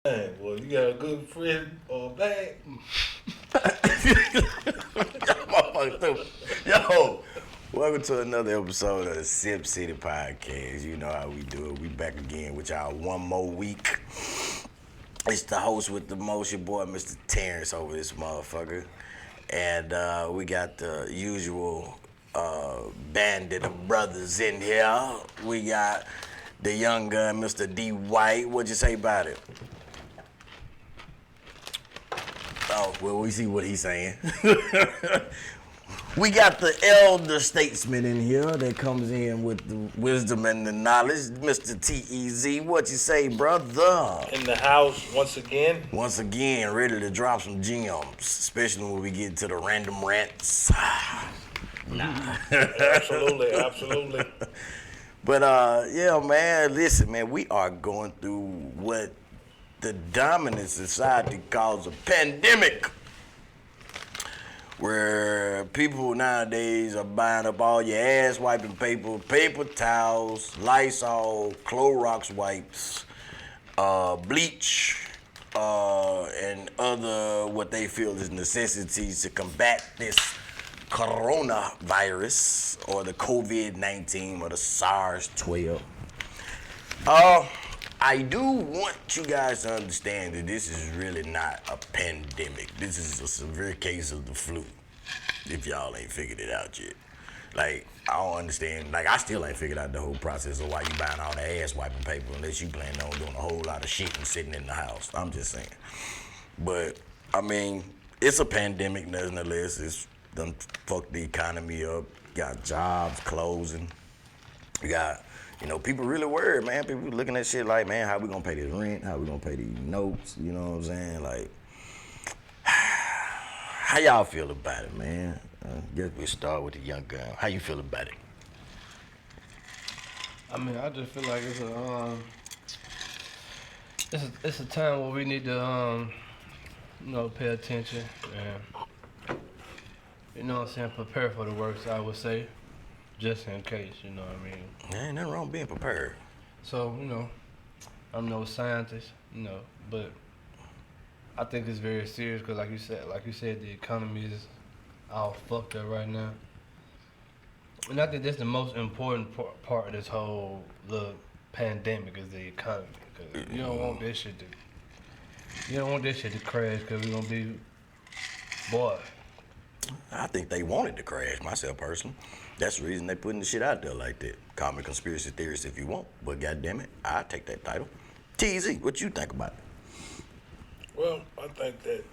Dang, well, you got a good friend or a bag? Motherfucker stupid. Yo, welcome to another episode of the Sipp City Podcast. You know how we do it. We back again with y'all one more week. It's the host with the most, your boy, Mr. Terrence, over this motherfucker. And we got the usual bandit of brothers in here. We got the young gun, Mr. D. White. What'd you say about it? Oh, well, we see what he's saying. We got the elder statesman in here that comes in with the wisdom and the knowledge, Mr. T.E.Z. What you say, brother? In the house once again. Once again, ready to drop some gems, especially when we get to the random rants. Absolutely. But yeah, man, listen, man, we are going through what the dominant society calls a pandemic, where people nowadays are buying up all your ass wiping paper, paper towels, Lysol, Clorox wipes, bleach, and other what they feel is necessities to combat this coronavirus or the COVID-19 or the SARS-12. I do want you guys to understand that this is really not a pandemic. This is a severe case of the flu, if y'all ain't figured it out yet. Like, I don't understand. Like, I still ain't figured out the whole process of why you buying all the ass wiping paper unless you plan on doing a whole lot of shit and sitting in the house. I'm just saying. But, I mean, it's a pandemic nonetheless. It's done fucked the economy up. Got jobs closing. We got... You know, people really worried, man. People looking at shit like, man, how we gonna pay this rent? How we gonna pay these notes? You know what I'm saying? Like, how y'all feel about it, man? Guess we start with the young gun. How you feel about it? I mean, I just feel like it's a time where we need to pay attention and what I'm saying, prepare for the worst. I would say, just in case, you know what I mean. There ain't nothing wrong being prepared. So I'm no scientist, but I think it's very serious because, like you said, the economy is all fucked up right now. And I think that's the most important part of this whole little pandemic is the economy. Cause you don't want this shit to crash because we're gonna be, boy. I think they wanted to crash, myself personally. That's the reason they putting the shit out there like that. Call me conspiracy theorist if you want, but goddamn it, I take that title. TZ, what you think about it? Well, I think that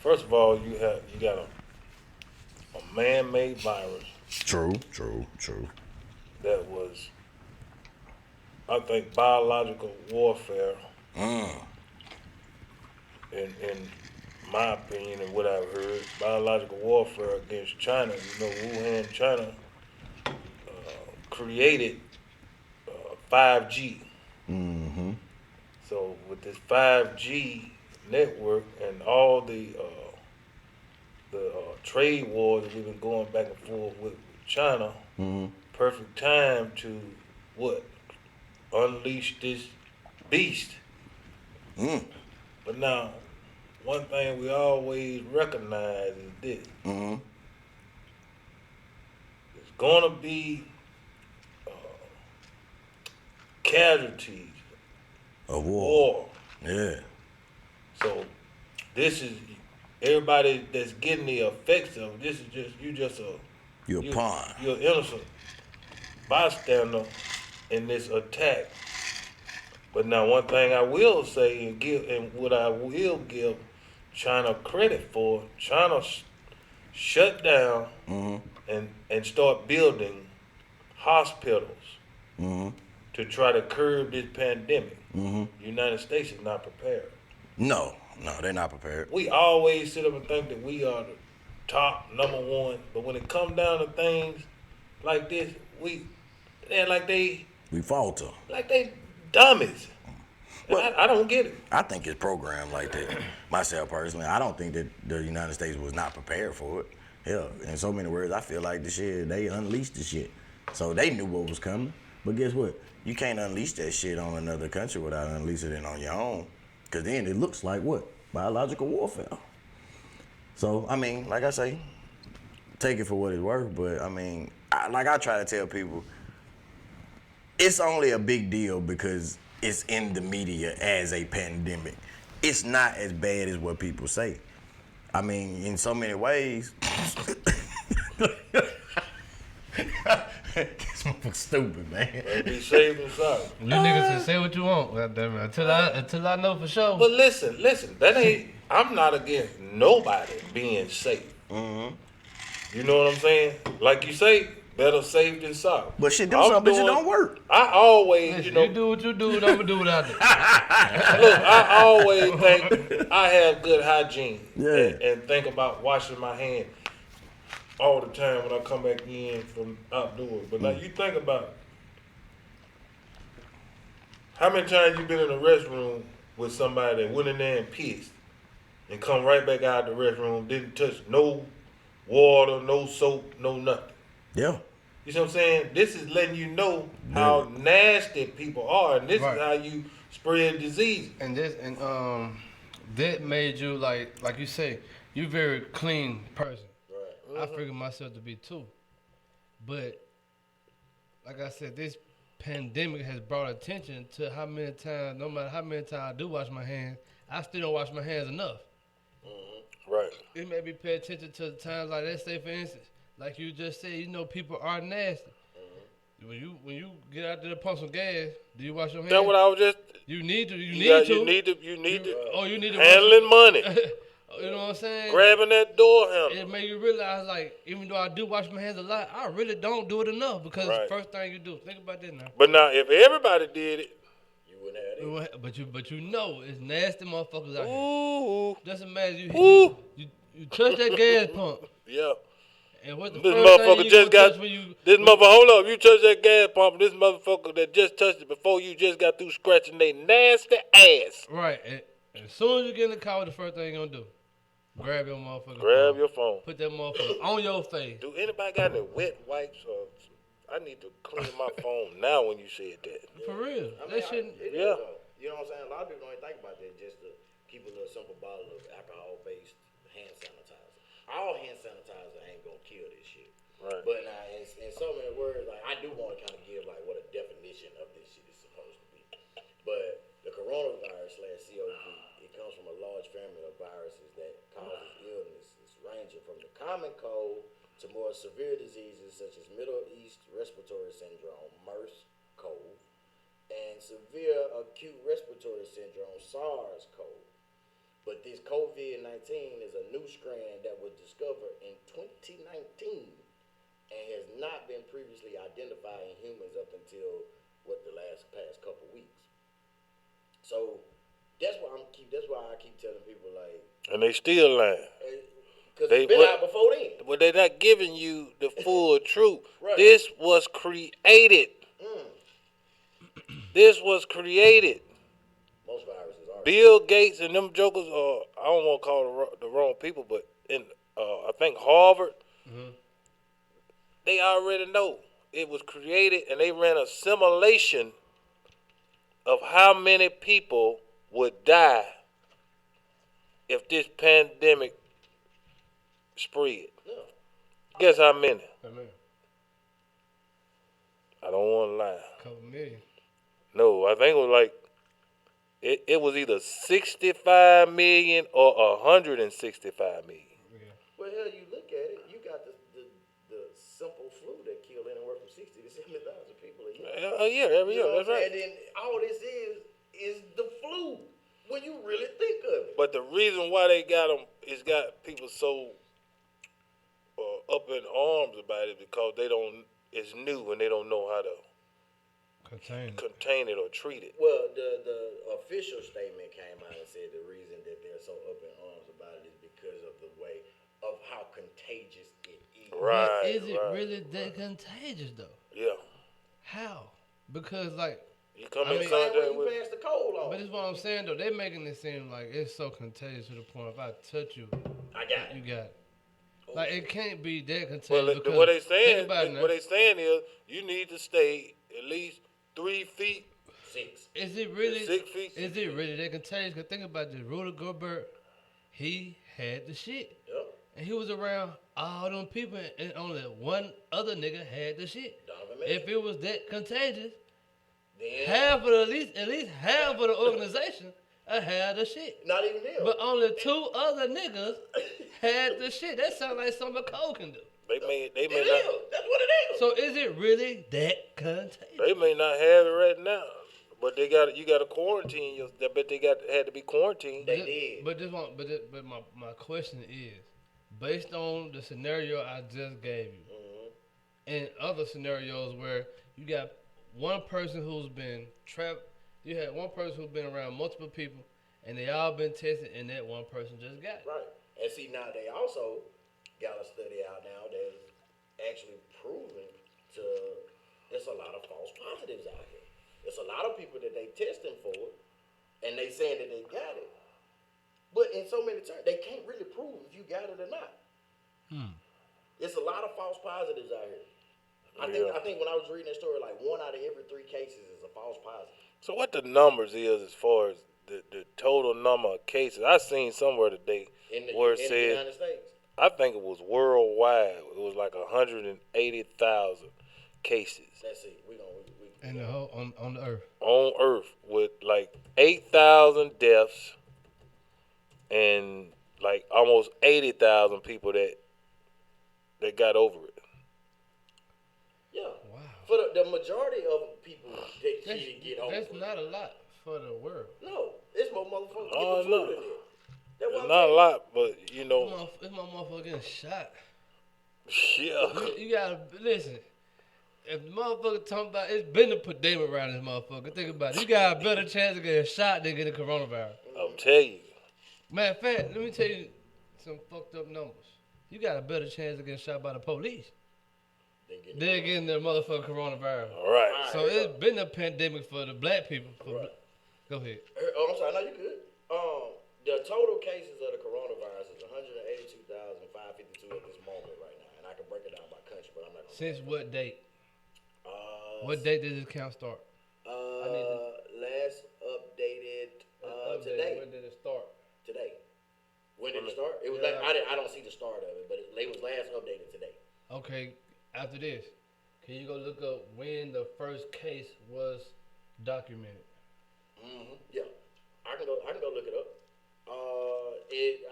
first of all, you got a man-made virus. True. That was, I think, biological warfare. In my opinion and what I've heard, biological warfare against China. You know, Wuhan, China created 5G. Mm-hmm. So with this 5G network and all the trade wars that we've been going back and forth with China, perfect time to what? Unleash this beast. But now, one thing we always recognize is this. There's gonna be casualties of war. Yeah. So this is everybody that's getting the effects of it. This is just You're a pawn. You're innocent bystander in this attack. But now one thing I will say and what I will give China credit for, China shut down and start building hospitals to try to curb this pandemic. United States is not prepared. No, they're not prepared. We always sit up and think that we are the top number one, but when it comes down to things like this, we falter. Like they dummies. Well, I don't get it. I think it's programmed like that. Myself personally, I don't think that the United States was not prepared for it. Hell, in so many words, I feel like they unleashed the shit. So they knew what was coming. But guess what? You can't unleash that shit on another country without unleashing it on your own. Because then it looks like what? Biological warfare. So, I mean, like I say, take it for what it's worth. But, I mean, I try to tell people, it's only a big deal because it's in the media as a pandemic. It's not as bad as what people say. I mean, in so many ways. This motherfucker's stupid, man. Be safe and sorry. You niggas can say what you want, goddamn it. Until I know for sure. But listen, that ain't. I'm not against nobody being safe. Mm-hmm. You know what I'm saying? Like you say, better safe than sorry. But shit, them some bitches don't work. I always, Listen, you do what you do, and I'm gonna do what I do. Look, I always think I have good hygiene. Yeah. And think about washing my hands all the time when I come back in from outdoors. But now you think about it. How many times you been in a restroom with somebody that went in there and pissed and come right back out the restroom, didn't touch no water, no soap, no nothing? Yeah. You see what I'm saying? This is letting you know how nasty people are, and this is how you spread disease. And that made you like you say, you very clean person. Right. I figured myself to be too. But like I said, this pandemic has brought attention to how many times, no matter how many times I do wash my hands, I still don't wash my hands enough. Right. It made me pay attention to times like that. Say for instance, like you just said, you know people are nasty. When you get out there to pump some gas, do you wash your hands? That's what I was just. You need to. You need to. Oh, you need to. Handling money. You know what I'm saying? Grabbing that door handle. It made you realize, like, even though I do wash my hands a lot, I really don't do it enough because first thing you do. Think about this now. But now, if everybody did it, you wouldn't have it. But you know, it's nasty motherfuckers out Ooh. here. Just imagine you touch that gas pump. Yeah. And what the This first thing motherfucker you just gonna got. touch when you, This motherfucker, hold up. You touch that gas pump. This motherfucker that just touched it before you just got through scratching their nasty ass. Right. And as soon as you get in the car, what the first thing you gonna do? Grab your motherfucker. Grab your phone. Put that motherfucker on your face. Do anybody got any wet wipes? Or I need to clean my phone now when you said that. For real. I mean, That shit. Yeah. You know what I'm saying? A lot of people don't even think about that, just to keep a little simple bottle of alcohol-based hand sanitizer. All hand sanitizer ain't gonna kill this shit. Right. But now, in so many words, like I do want to kind of give like what a definition of this shit is supposed to be. But the coronavirus /COVID, it comes from a large family of viruses that causes illnesses ranging from the common cold to more severe diseases such as Middle East Respiratory Syndrome (MERS-CoV) and severe acute respiratory syndrome (SARS-CoV). But this COVID-19 is a new strand that was discovered in 2019 and has not been previously identified in humans up until the past couple weeks. So that's why I keep telling people, like, And they still lying. because it's been out before then. But they're not giving you the full truth. Right. This was created. This was created. Most viruses are. Bill Gates and them jokers, I don't want to call the wrong people, but in I think Harvard, they already know it was created, and they ran a simulation of how many people would die if this pandemic spread. No. Guess how many? Amen. I don't want to lie. Couple million. No, I think it was like it was either 65 million or 165 million. Well, hell, you look at it, you got the simple flu that killed anywhere from 60 to 70,000 people a year. Every year, that's right. And then all this is the flu when you really think of it. But the reason why they got them is got people so up in arms about it because it's new and they don't know how to contain it or treat it. Well, the official statement came out and said the reason that they're so up in arms about it is because of the way of how contagious it is. Right. But is it really that contagious though? Yeah. How? Because like You come I in mean, contact you with pass the cold on. But that's what I'm saying though. They're making it seem like it's so contagious to the point if I touch you, I got it. you got it. Like it can't be that contagious. well, because what they saying think about it now. what they saying is you need to stay at least 3 feet, 6. Is it really? 6 feet. Is it really that contagious? Cause think about this. Rudy Gobert, he had the shit, Yep. and he was around all them people, and only one other nigga had the shit. Donovan Mitchell. If it was that contagious, Then half of the at least half of the organization had the shit. not even them. But only 2 other niggas had the shit. That sounds like something Cole can do. They may it not. is. That's what it is. So is it really that contagious? They may not have it right now, but they got. You got to quarantine. I bet they had to be quarantined. They did. But my question is, based on the scenario I just gave you, and other scenarios where you got one person who's been trapped, you had one person who's been around multiple people, and they all been tested, and that one person just got it. Right. And see, now they also got a study out now that's actually proving there's a lot of false positives out here. There's a lot of people that they testing for it, and they saying that they got it. But in so many terms, they can't really prove if you got it or not. It's a lot of false positives out here. I think when I was reading that story, like 1 out of every 3 cases is a false positive. So what the numbers is as far as the total number of cases? I seen somewhere today where it in the said, United States. I think it was worldwide. It was like 180,000 cases Let's see. And the whole on the earth. on Earth, with like 8,000 deaths and like almost 80,000 people that got over it. Yeah. Wow. For the majority of people that didn't get over That's it. not a lot for the world. No, it's more motherfuckers Oh, getting no. food in there. That's what It's I'm not a saying. lot, but you know, It's my motherfucker getting shot. yeah. You gotta listen. If the motherfucker talking about it's been a pandemic around this motherfucker, think about it. You got a better chance of getting shot than getting coronavirus. I'm telling you. Matter of fact, let me tell you some fucked up numbers. You got a better chance of getting shot by the police than getting the motherfucking coronavirus. All right. So it's been a pandemic for the black people. Right. Go ahead. Oh, I'm sorry. No, you good. The total cases of the coronavirus is 182,552 at this moment right now, and I can break it down by country, but I'm not gonna. Since what date? What What date did this count start? Last updated today. When did it start? Today. When did it start? It was Yeah. I don't see the start of it, but it was last updated today. Okay, after this, can you go look up when the first case was documented? Yeah, I can go look it up.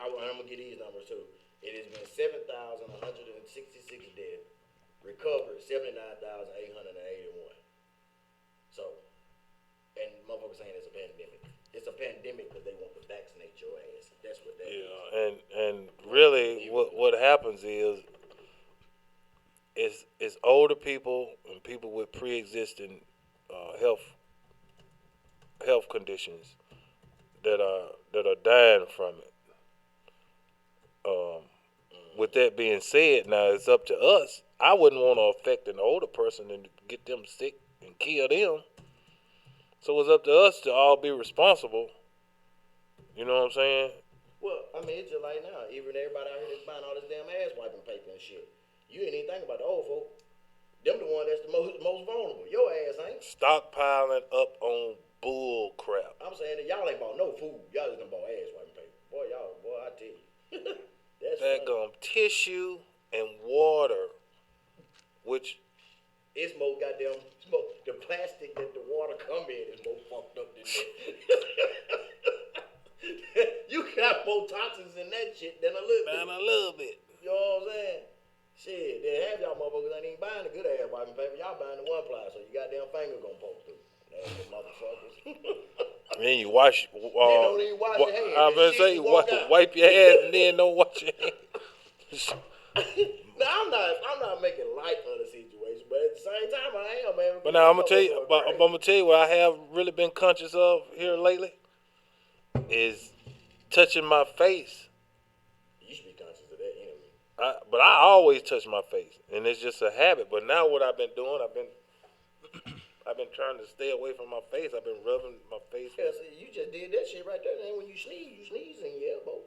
I'm gonna get these numbers too. It has been 7,166 dead, recovered 79,881. So, and motherfuckers saying it's a pandemic. It's a pandemic because they want to vaccinate your ass. That's what that is. Yeah, and really, what happens is, it's older people and people with pre-existing health conditions that are dying from it. With that being said, now it's up to us. I wouldn't want to affect an older person and get them sick and kill them. So it's up to us to all be responsible. You know what I'm saying? Well, I mean, it's just like now. Even everybody out here that's buying all this damn ass wiping paper and shit. You ain't even think about the old folk. Them the one that's the most vulnerable. Your ass ain't. Stockpiling up on bull crap. I'm saying that y'all ain't bought no food. Y'all just done bought ass wiping paper. Boy, I tell you. That's That tissue and water, which it's more goddamn the plastic that the water come in is more fucked up than that. You got more toxins in that shit than a little bit. You know what I'm saying? Shit, then half y'all motherfuckers ain't even buying the good ass wiping paper. Y'all buying the one ply, so your goddamn finger gonna poke through. Nasty motherfuckers. Then you wash. don't even wash your hands. I'm gonna That say shit you walk out. wipe your ass and then don't wash your hands. No, I'm not making light of the situation, but at the same time, I am, man. But now I'm gonna tell you what I have really been conscious of here lately is touching my face. You should be conscious of that anyway. But I always touch my face, and it's just a habit. But now what I've been doing, I've been trying to stay away from my face. I've been rubbing my face. Yeah, see, you just did that shit right there. Then when you sneeze in your elbow.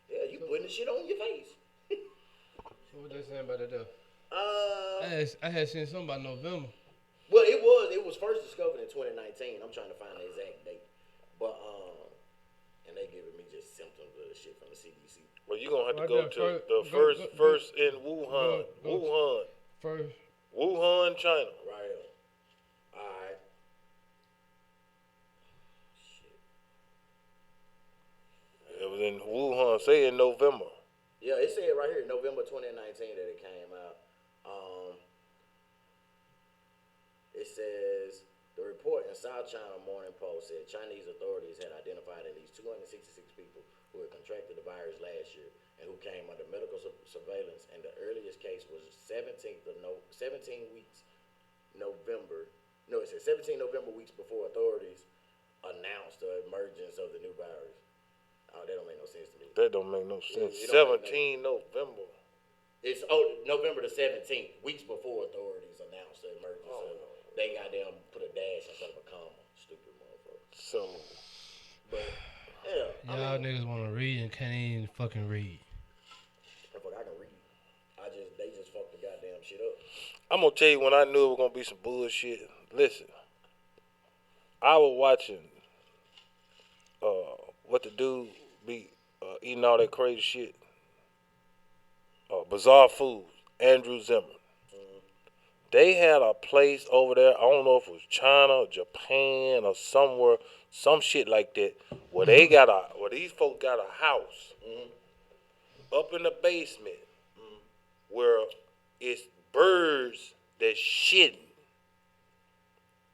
Yeah, you putting the shit on your face. So what they saying about that though? Uh, I had seen something about November. Well, it was first discovered in 2019. I'm trying to find the exact date, but and they giving me just symptoms of the shit from the CDC. Well, you're gonna have to Right go there, to the go, first in Wuhan. go first. Wuhan, China. Right here. All right. Shit. It was in Wuhan, say in November. Yeah, it said right here, November 2019 that it came out. It says the report in South China Morning Post said Chinese authorities had identified at least 266 people who had contracted the virus last year and who came under medical surveillance. And the earliest case was 17 weeks November. No, it said 17 November weeks before authorities announced the emergence of the new virus. Oh, that don't make no sense to me. That don't make no sense. It don't 17 November. It's November the 17th, weeks before authorities announced the emergence of it. They goddamn put a dash instead of a comma. Stupid motherfucker. So, But yeah, Y'all niggas want to read and can't even fucking read. I can read. They just fucked the goddamn shit up. I'm gonna tell you when I knew it was gonna be some bullshit. Listen, I was watching what the dude be eating all that crazy shit. Bizarre Foods, Andrew Zimmern. They had a place over there, I don't know if it was China or Japan or somewhere, some shit like that, where where these folks got a house up in the basement where it's birds that's shitting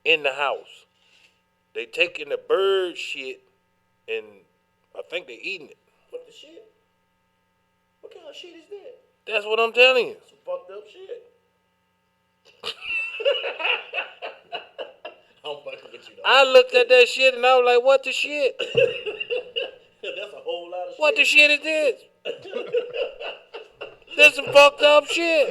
in the house. They taking the bird shit and I think they eating it. What the shit? What kind of shit is that? That's what I'm telling you. Some fucked up shit. I'm fucking with you though. I looked at that shit and I was like, what the shit? That's a whole lot of shit. What the shit is this? This some fucked up shit.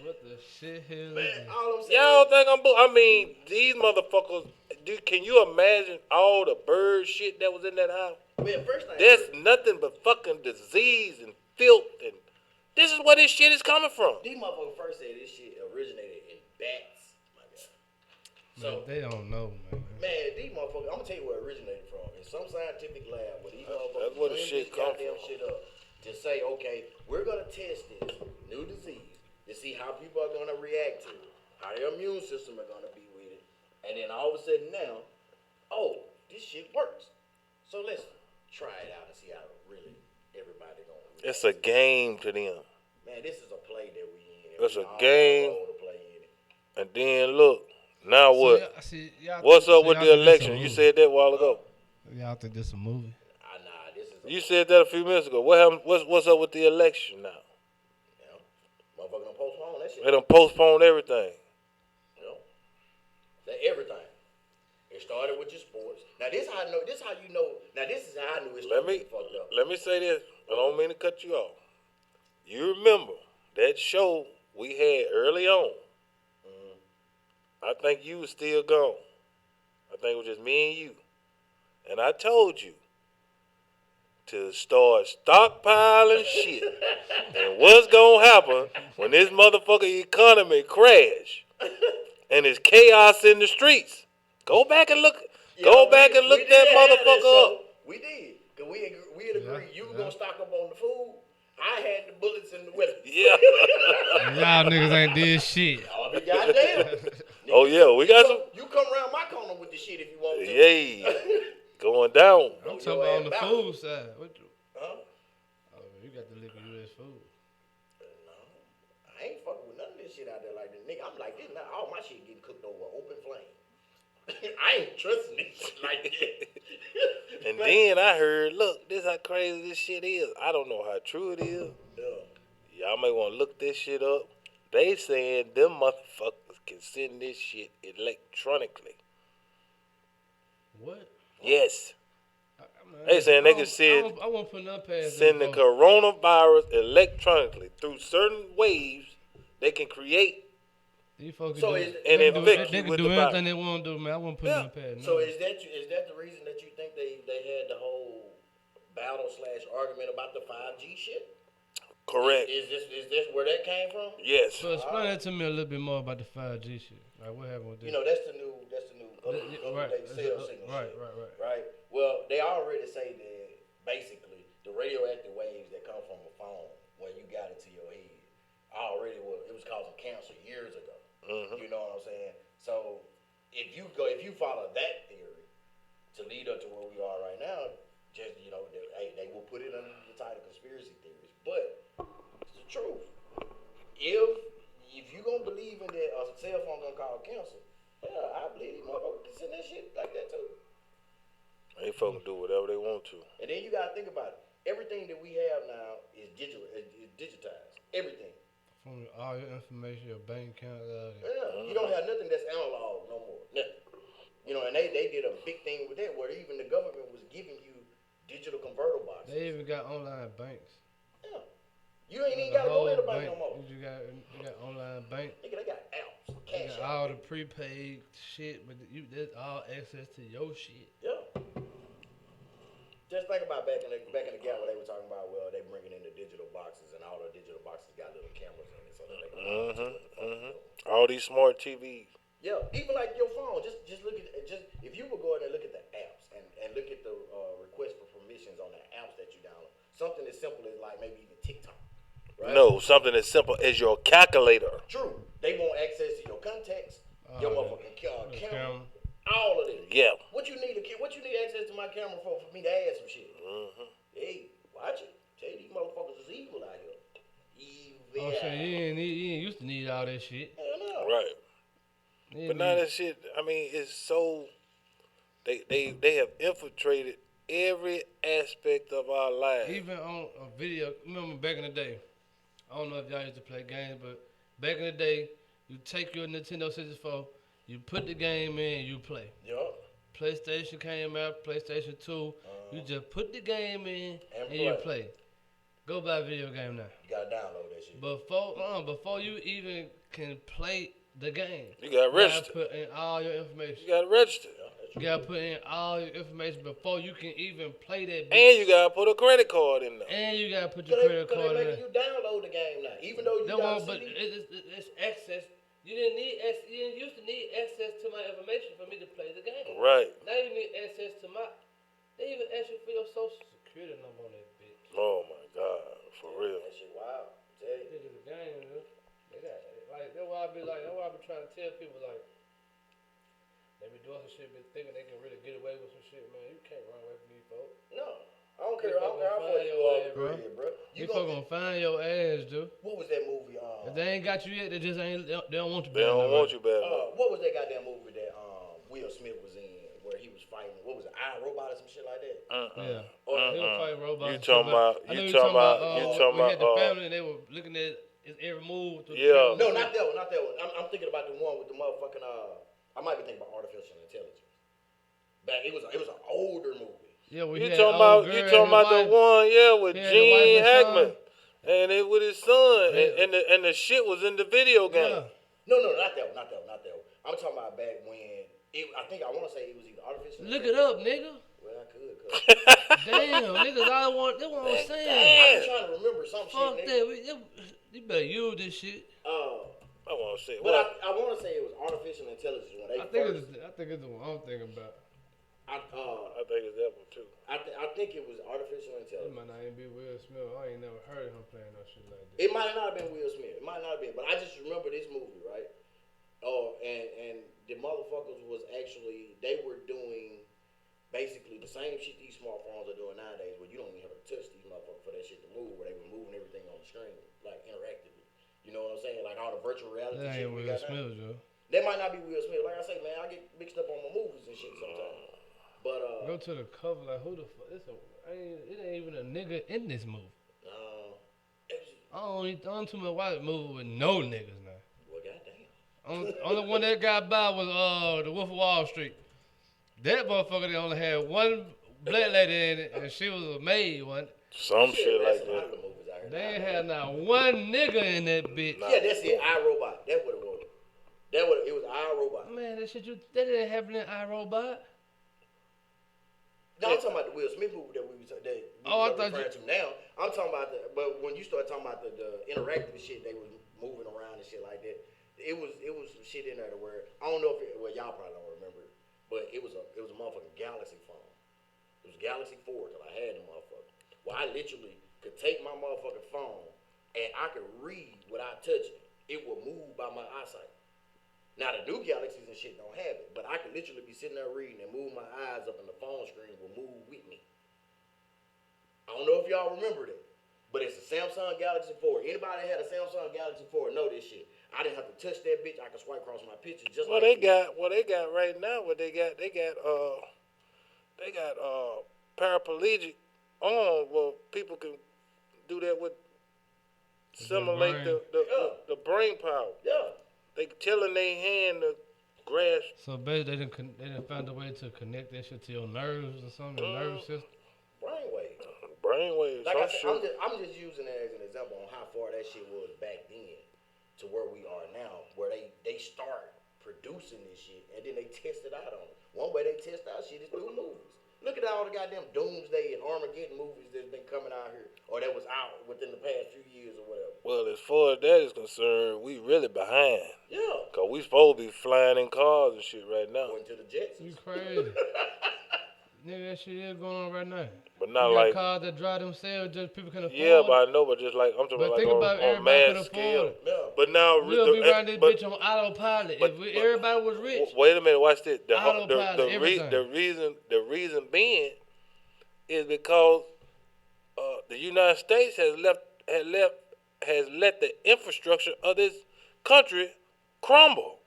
What the shit hell is Man, this? all I'm saying Y'all think I mean, these motherfuckers, dude, can you imagine all the bird shit that was in that house? man, first thing There's nothing but fucking disease and filth and this is where this shit is coming from. these motherfuckers first said this shit originated in bats. My God. So Man, they don't know, man. these motherfuckers, I'm gonna tell you where it originated from. In some scientific lab where these motherfuckers That's where the dreamed shit this come goddamn from. shit up to say, okay, we're gonna test this new disease to see how people are gonna react to it, how their immune system are gonna be with it, and then all of a sudden now, oh, this shit works. So let's try it out and see how really everybody gonna react. It's a game to them. Man, this is a play that we in. It's We a all game. role to play in it. And then look, now what? Y'all What's think- up with y'all the think this a election? You movie? said that a while ago. Y'all think this a movie? Nah, this is a You said that a few minutes ago. What happened? What's up with the election now? you know, motherfucker done postpone that shit. They done postponed everything. You know, that everything. It started with your sports. Now this how I know. This how you know. Now this is how I knew it Let started me getting fucked up. let me say this. I don't mean to cut you off. You remember that show we had early on? I think you was still gone. I think it was just me and you. And I told you to start stockpiling shit. And what's gonna happen when this motherfucking economy crash and it's chaos in the streets? Go back and look. Go back and look we that did have motherfucker show. up. We did. Cause we had agreed you were yeah. gonna stock up on the food. I had the bullets in the weapons. Yeah. Y'all niggas ain't did shit. I'll be goddamn. Oh yeah, we got some. You come around my corner with the shit if you want to. Yay. Going down. I'm Your talking about on ass the back. food side. What you? Huh? Oh, you got the liquor U.S. food. No, I ain't fucking with none of this shit out there like this, nigga. I'm like this now. All my shit getting cooked over open flame. I ain't trusting this shit like that. And then I heard, look, this how crazy this shit is. I don't know how true it is. Yeah. Y'all may want to look this shit up. They saying them motherfuckers can send this shit electronically. What? Yes. Man, They saying they can I won't put nothing past send the them folks. coronavirus electronically through certain waves. They can create. These folks So can is- do, And they can infect do, they you can with do the anything virus. they want to do, man. I won't put Yeah. nothing past So none. is that the reason that you think they had the whole battle / argument about the 5G shit? Correct. Is this where that came from? Yes. So explain that to me a little bit more about the 5G shit. Like what happened with this? You know, that's the new Right. update cell signal Right. shit. Right. Well, they already say that basically the radioactive waves that come from a phone when you got it to your head it was causing cancer years ago. You know what I'm saying? So if you follow that theory to lead up to where we are right now, just they will put it under the title conspiracy theories, but it's the truth. If you gonna believe in that a cell phone gonna cause cancer, yeah, I believe these motherfuckers can send that shit like that too. They fucking do whatever they want to. And then you gotta think about it. Everything that we have now is digital, is digitized. Everything. From all your information, your bank account, Yeah, you don't have nothing that's analog no more. Nothing. You know, and they did a big thing with that, where even the government was giving you digital converter boxes. they even got online banks. Yeah. You ain't even gotta go to the bank no more. You got online bank. Nigga, they got apps, You cash got all out. the prepaid shit, but there's all access to your shit. Yeah. Just think about back in the gap where they were talking about, well, they bringing in the digital boxes, and all the digital boxes got little cameras in it, so that they can. All these smart TVs. Yeah, even like your phone. Just look at if you would go in and look at the apps and look at the request for permissions on the apps that you download. Something as simple as like maybe even TikTok. Right? No, something as simple as your calculator. True. They want access to your contacts, your motherfucking camera, all of it. Yeah. What you need access to my camera for me to add some shit? Hey, watch it. Tell you these motherfuckers is evil out here. Evil. Oh, so you ain't used to need all that shit. Hell no. Right. You But ain't now need- that shit, I mean, it's so they have infiltrated every aspect of our lives. Even on a video, remember back in the day, I don't know if y'all used to play games, but back in the day, you take your Nintendo 64, you put the game in, you play. Yup. PlayStation came out, PlayStation 2, you just put the game in And you play. Go buy a video game now. You gotta download that shit. Before you even can play the game, You got you registered. gotta put in all your information. You got to register. You gotta put in all your information before you can even play that bitch. And you got to put a credit card in there. And you gotta put your Cause credit they card in. making you download the game now, even though you That got one, but it's access. You didn't used to need access to my information for me to play the game. Right. Now you need access to my. They even ask you for your social security number on that bitch. Oh my God, for real. That shit wild. Tell you. This is a game, man. They got like that's why I be trying to tell people like they be doing some shit, but thinking they can really get away with some shit, man. You can't run away from these folks. No, I don't care. They I don't care how fucking far find you your go way, off the bro. grid, bro. You folks gonna find your ass, dude. What was that movie? If they ain't got you yet, they just ain't. They don't want you. They don't want you bad enough. What was that goddamn movie that Will Smith was in, where he was fighting? What was it, iRobot or some shit like that? Yeah. Or He was fighting robots. You talking about? I know You talking about? You talking we had the about? family and they were looking at his every move. through the Yeah. camera. No, not that one. Not that one. I'm thinking about the one with the motherfucking. I might be thinking about artificial intelligence. But it was an older movie. Yeah, we You had talking old about? girl You and talking his about the wife. one? Yeah, with He had the wife Gene and Hackman, son. and it with his son, Yeah. and the shit was in the video game. Yeah. No, not that one. Not that one. Not that one. I'm talking about back when I want to say it was either artificial. Look it up, nigga. Well, I could. Damn, niggas, all want. That's what I'm I'm saying. trying to remember some Fuck shit. that. You better use this shit. I want to say. But Well, I want to say it was artificial intelligence when they I think first. it's the one I'm thinking about. I think it's that one too. I think it was artificial It intelligence. might not even be Will Smith. I ain't never heard of him playing no shit like that. It might not have been Will Smith. It might not have been, but I just remember this movie, right? Oh, and the motherfuckers was actually they were doing basically the same shit these smartphones are doing nowadays, where you don't even have to touch these motherfuckers for that shit to move, where they were moving everything on the screen, like interactively. You know what I'm saying? Like all the virtual reality That shit ain't we Will got now. Smith, Joe. That might not be Will Smith. Like I say, man, I get mixed up on my movies and shit sometimes. But Go to the cover, like who the fuck? It ain't even a nigga in this movie. I don't too much watch movie with no niggas now. well, goddamn. Only one that got by was the Wolf of Wall Street. That motherfucker they only had one black lady in it, and she was a maid one. Some shit That's like a lot of that. the movies out here. They now. ain't had not one nigga in that bitch. Yeah, that's it. iRobot. That's what it was. It was iRobot. Man, that didn't happen in iRobot. No, I'm talking about the Will Smith movie that we was I thought referring to now. I'm talking about but when you start talking about the interactive shit, they was moving around and shit like that. It was some shit in there where I don't know if y'all probably don't remember it, but it was a motherfucking Galaxy phone. It was Galaxy 4 till I had the motherfucker. Well, I literally could take my motherfucking phone and I could read without touching. It would move by my eyesight. Now the new Galaxies and shit don't have it, but I could literally be sitting there reading and move my eyes up and the phone screen will move with me. I don't know if y'all remember that, but it's a Samsung Galaxy 4. Anybody that had a Samsung Galaxy 4 know this shit. I didn't have to touch that bitch. I could swipe across my pictures just Well, like they got right now. They got paraplegic on. Well, people can do that with simulate the brain power. Yeah. They telling their hand to grasp. So basically, they didn't find a way to connect that shit to your nerves or something, your nervous system. Brainwave. Brainwaves. Like I said, I'm just using it as an example on how far that shit was back then to where we are now, where they start producing this shit and then they test it out on it. One way they test out shit is through movies. Look at all the goddamn Doomsday and Armageddon movies that's been coming out here, or that was out within the past few years or whatever. Well, as far as that is concerned, we really behind. Yeah. Cause we supposed to be flying in cars and shit right now. Going to the Jetsons. You crazy? Nigga, that shit is going on right now. But not you got like cars that drive themselves, just people can afford. yeah, but I know, but just like I'm talking But about think like about on everybody mass could scale. afford it. Yeah. But now We'll be riding this bitch on autopilot. but- If but- everybody was rich, Wait a minute, watch this. Autopilot, The reason being is because the United States has let the infrastructure of this country crumble.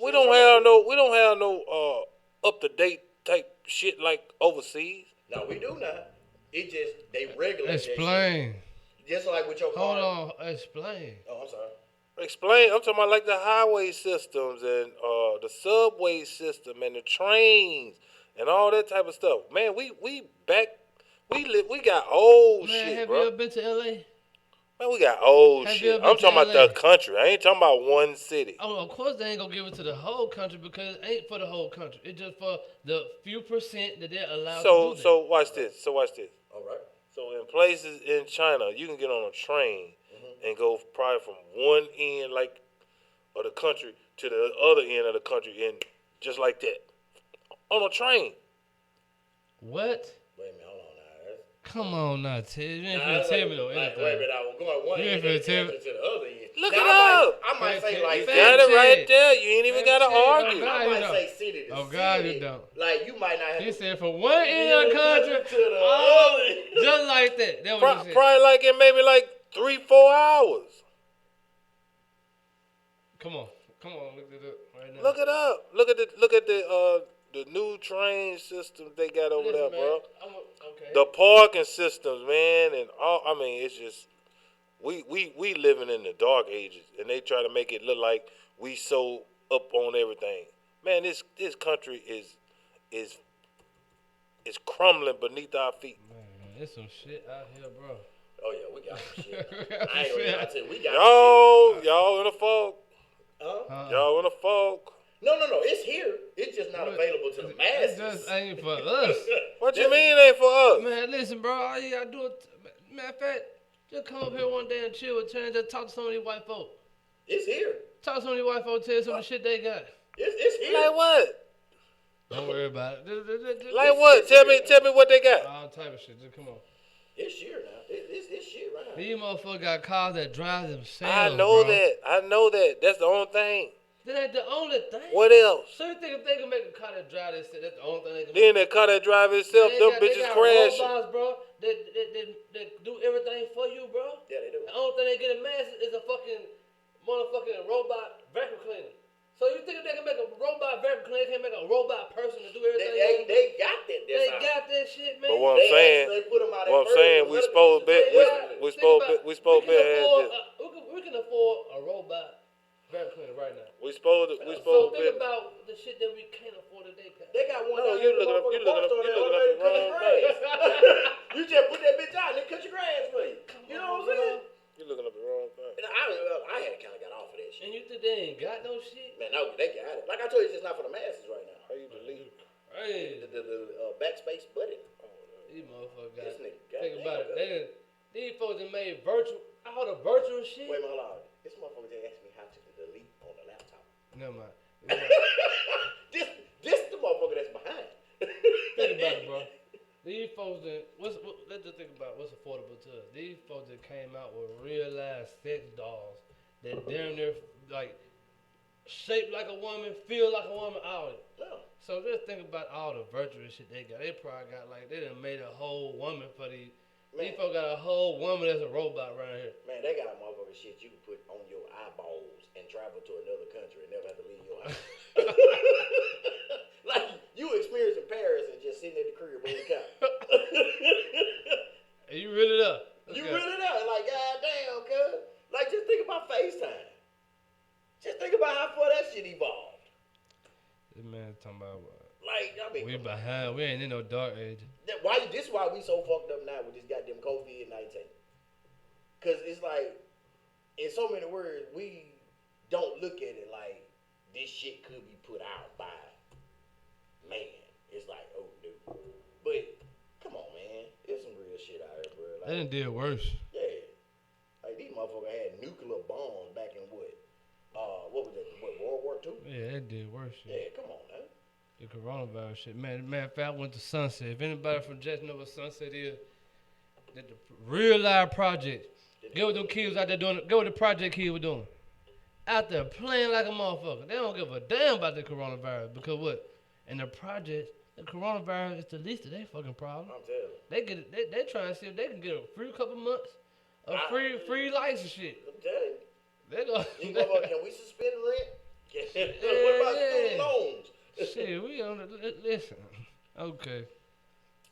We don't have no up to date type shit like overseas. No, we do not. It just they regulate explain. that shit. Just like with your car. Hold on, explain. Oh, I'm sorry. Explain. I'm talking about like the highway systems and the subway system and the trains and all that type of stuff. Man, we got old Man, shit, have bro. you ever been to LA? Man, we got old Have you shit. ever been I'm to talking about LA? the country. I ain't talking about one city. Oh, of course they ain't gonna give it to the whole country because it ain't for the whole country. It's just for the few percent that they're allowed to do that. So watch this. All right. So in places in China, you can get on a train and go probably from one end of the country to the other end of the country, and just like that on a train. What? Wait a minute, hold on now. Come on now, Ted. You ain't Nah, finna tell me no wait a anything. minute, I'm going one You ain't end of the finna tell country to the other end. Look Now, it up. I might say like You Fact got check. it right there. You ain't even Fact got to check. argue. Oh, God. I you might don't. say city to Oh, city. God, you don't. Like you might not have He to said from one end of the country to the oh, other. just like that. That was it. Probably like in maybe like 3-4 hours. Come on, look it up right now. Look it up. Look at the new train systems they got over there, Listen, bro. man, okay. The parking systems, man, and all. I mean, it's just we living in the dark ages, and they try to make it look like we so up on everything. Man, this country is crumbling beneath our feet. Man, there's some shit out here, bro. Oh yeah, we got some shit. I ain't gonna lie to you, we got Y'all in the fog. Huh? Y'all in the fog. No, it's here. It's just not available to the masses. It just ain't for us. What you mean it ain't for us? Man, listen, bro. All you gotta do is, matter of fact, just come up here one day and chill with Terrence. Just talk to some of these white folk. It's here. Talk to some of these white folk. Tell you some of the shit they got. It's here. Like what? Don't worry about it. Like what? Tell me what they got. All type of shit. Just come on. It's here now. It's shit right now. These motherfuckers got cars that drive themselves. I know bro. that. I know that. That's the only thing. That ain't the only thing. What else? So you think if they can make a car that drive themselves, that's the only thing they can Then that car that drive itself, They them got- bitches they got crashing. robots, bro, that do everything for you, bro. Yeah, they do. The only thing they get in mass is a fucking motherfucking robot vacuum cleaner. So you think if they can make a robot vacuum cleaner, they can make a robot person to do everything? They got that. They got that shit, man. But what I'm saying, They put them out what I'm saying, we supposed to we supposed to be we can afford a robot vacuum cleaner right now. we supposed to So be. think about the shit that we can't afford that they got. They got one. No, down you here looking up in the wrong thing. You just put that bitch out and they cut your grass for you. You know what I'm saying? You looking up the wrong thing. And I had kind of got off of that shit. And you think they ain't got no shit? Man, no, they got it. Like I told you, it's just not for the masses right now. How you delete? crazy. The backspace button. These motherfuckers This got. nigga Think goddamn about it. good. These folks that made all the virtual shit. Wait a minute, hold on. This motherfucker just asked me how to delete on the laptop. Never mind. This the motherfucker that's behind. Think about it, bro. These folks that let's just think about what's affordable to us. These folks that came out with real life sex dolls that damn near like shaped like a woman, feel like a woman, all of it. No. So just think about all the virtual shit they got. They probably got like they done made a whole woman for these. Man. These folks got a whole woman that's a robot around here. Man, they got motherfucking shit you can put on your eyeballs and travel to another country and never have to leave your house. Like you experiencing Paris and just sitting at the crib on the couch. And you really up. You really know, like goddamn, cuz. Like just think about FaceTime. Just think about how far that shit evolved. This man talking about Like I mean, we behind. We ain't in no dark age. This is why we so fucked up now with this goddamn COVID-19. Cause it's like, in so many words, we don't look at it like this shit could be put out by man. It's like, oh no. But come on, man, there's some real shit out here, bro. Like, They done did worse. yeah, like these motherfuckers had nuclear bombs back in what? What was that? What, World War II? Yeah, they did worse shit. Yeah, come on, man. The coronavirus shit. Man, matter of fact, I went to Sunset. If anybody from Jackson know what Sunset is, that the real live project. Get what them kids out there doing. Get what the project kids were doing. Out there playing like a motherfucker. They don't give a damn about the coronavirus because what? In the project, the coronavirus is the least of their fucking problem. I'm telling you. They get it. They trying to see if they can get a free couple months of free lights and shit. I'm telling you. They go. These motherfuckers, can we suspend rent? What about student loans? Shit, we on the listen. Okay.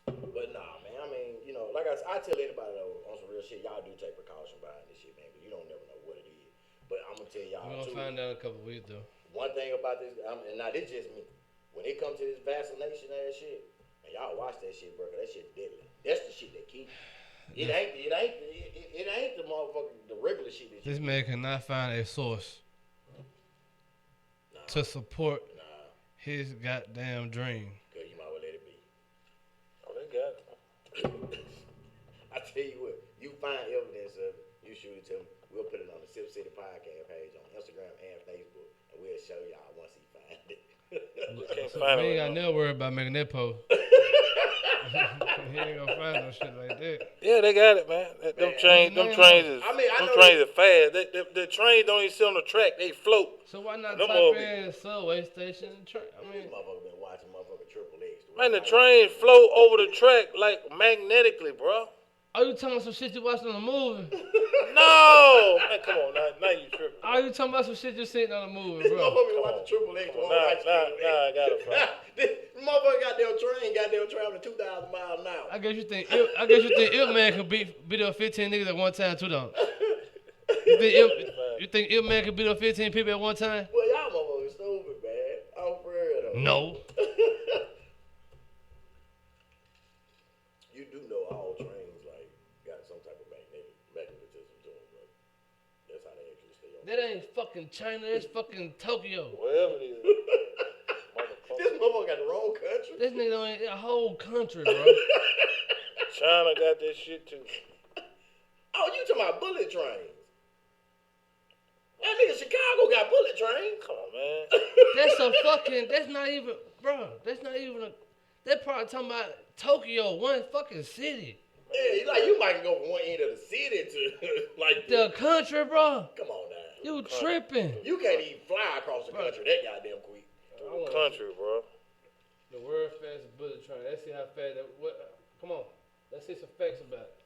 But nah, man. I mean, you know, like I tell anybody though, on some real shit, y'all do take precaution behind this shit, man. But you don't never know what it is. But I'm gonna tell y'all We're too. gonna find out in a couple weeks though. One thing about this, and now this just me. When it comes to this vaccination ass shit, and y'all watch that shit, bro. 'Cause that shit deadly. That's the shit that keep. It ain't the motherfucking the regular shit that you. This man cannot find a source to support his goddamn dream. Cause you might well let it be. Oh, they got it. I tell you what, you find evidence of it, you shoot it to me. We'll put it on the Sipp City Podcast page on Instagram and Facebook, and we'll show y'all once he find it. Can't So find we ain't them. got no worry about making that post. He ain't gonna find no shit like that. Yeah, they got it, man. Them trains is. I mean, I them know trains are fast. The trains don't even sit on the track; they float. So why not Them type motherfuckers- in subway station and train? I This mean, motherfucker been watching motherfucking Triple X. Man, the train float over the track like magnetically, bro. are you talking about some shit you watched on a movie? No, man, come on, now you tripping. Are you talking about some shit you seen on a movie, This bro? motherfucker been Come watching on. Triple X. Come on, nah, I got it, bro. This motherfucker goddamn traveling 2,000 miles an hour. I guess you think Ip Man could beat up 15 niggas at one time too, though. You think Ip Man could beat up 15 people at one time? Well, y'all motherfuckers stupid, man. I'm for real though. No. You do know all trains like got some type of magnetism to them, bro. That's how they actually stay on. That ain't fucking China. That's fucking Tokyo. Whatever it is. This motherfucker got the wrong country. This nigga don't ain't a whole country, bro. China got that shit too. Oh, you talking about bullet trains? That nigga Chicago got bullet trains. Come on, man. That's not even, bro. That's not even a. They're probably talking about Tokyo, one fucking city. Yeah, like you might go from one end of the city to like The country, bro. Come on now. You tripping? You can't even fly across the country that goddamn quick. Country, bro. The world fastest bullet train. Let's see how fast that. Come on. Let's see some facts about it.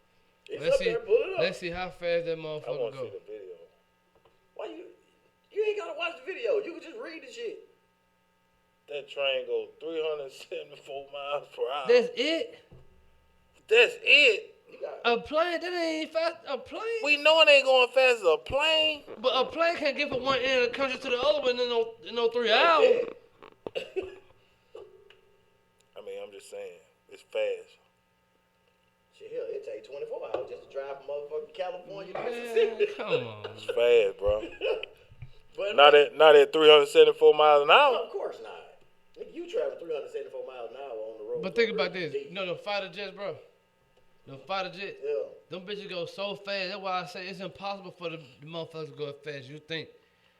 It's Let's up see. there, pull it up. Let's see how fast that I motherfucker want to go. see the video. Why you ain't gotta watch the video. You can just read the shit. That train goes 374 miles per hour. That's it. That's it. You got A plane. That ain't fast. A plane. We know it ain't going fast as a plane. But a plane can't get from one end of the country to the other one in no 3 hours. I mean, I'm just saying, it's fast. shit. Hell, it take 24 hours just to drive from motherfucking California to Man, Mississippi. come on. It's fast, bro. But Not at 374 miles an hour. of course not. Nigga, you travel 374 miles an But think about this. You know the fighter jets, bro. The fighter jet. Yeah. Them bitches go so fast. That's why I say it's impossible for the motherfuckers to go as fast as you think.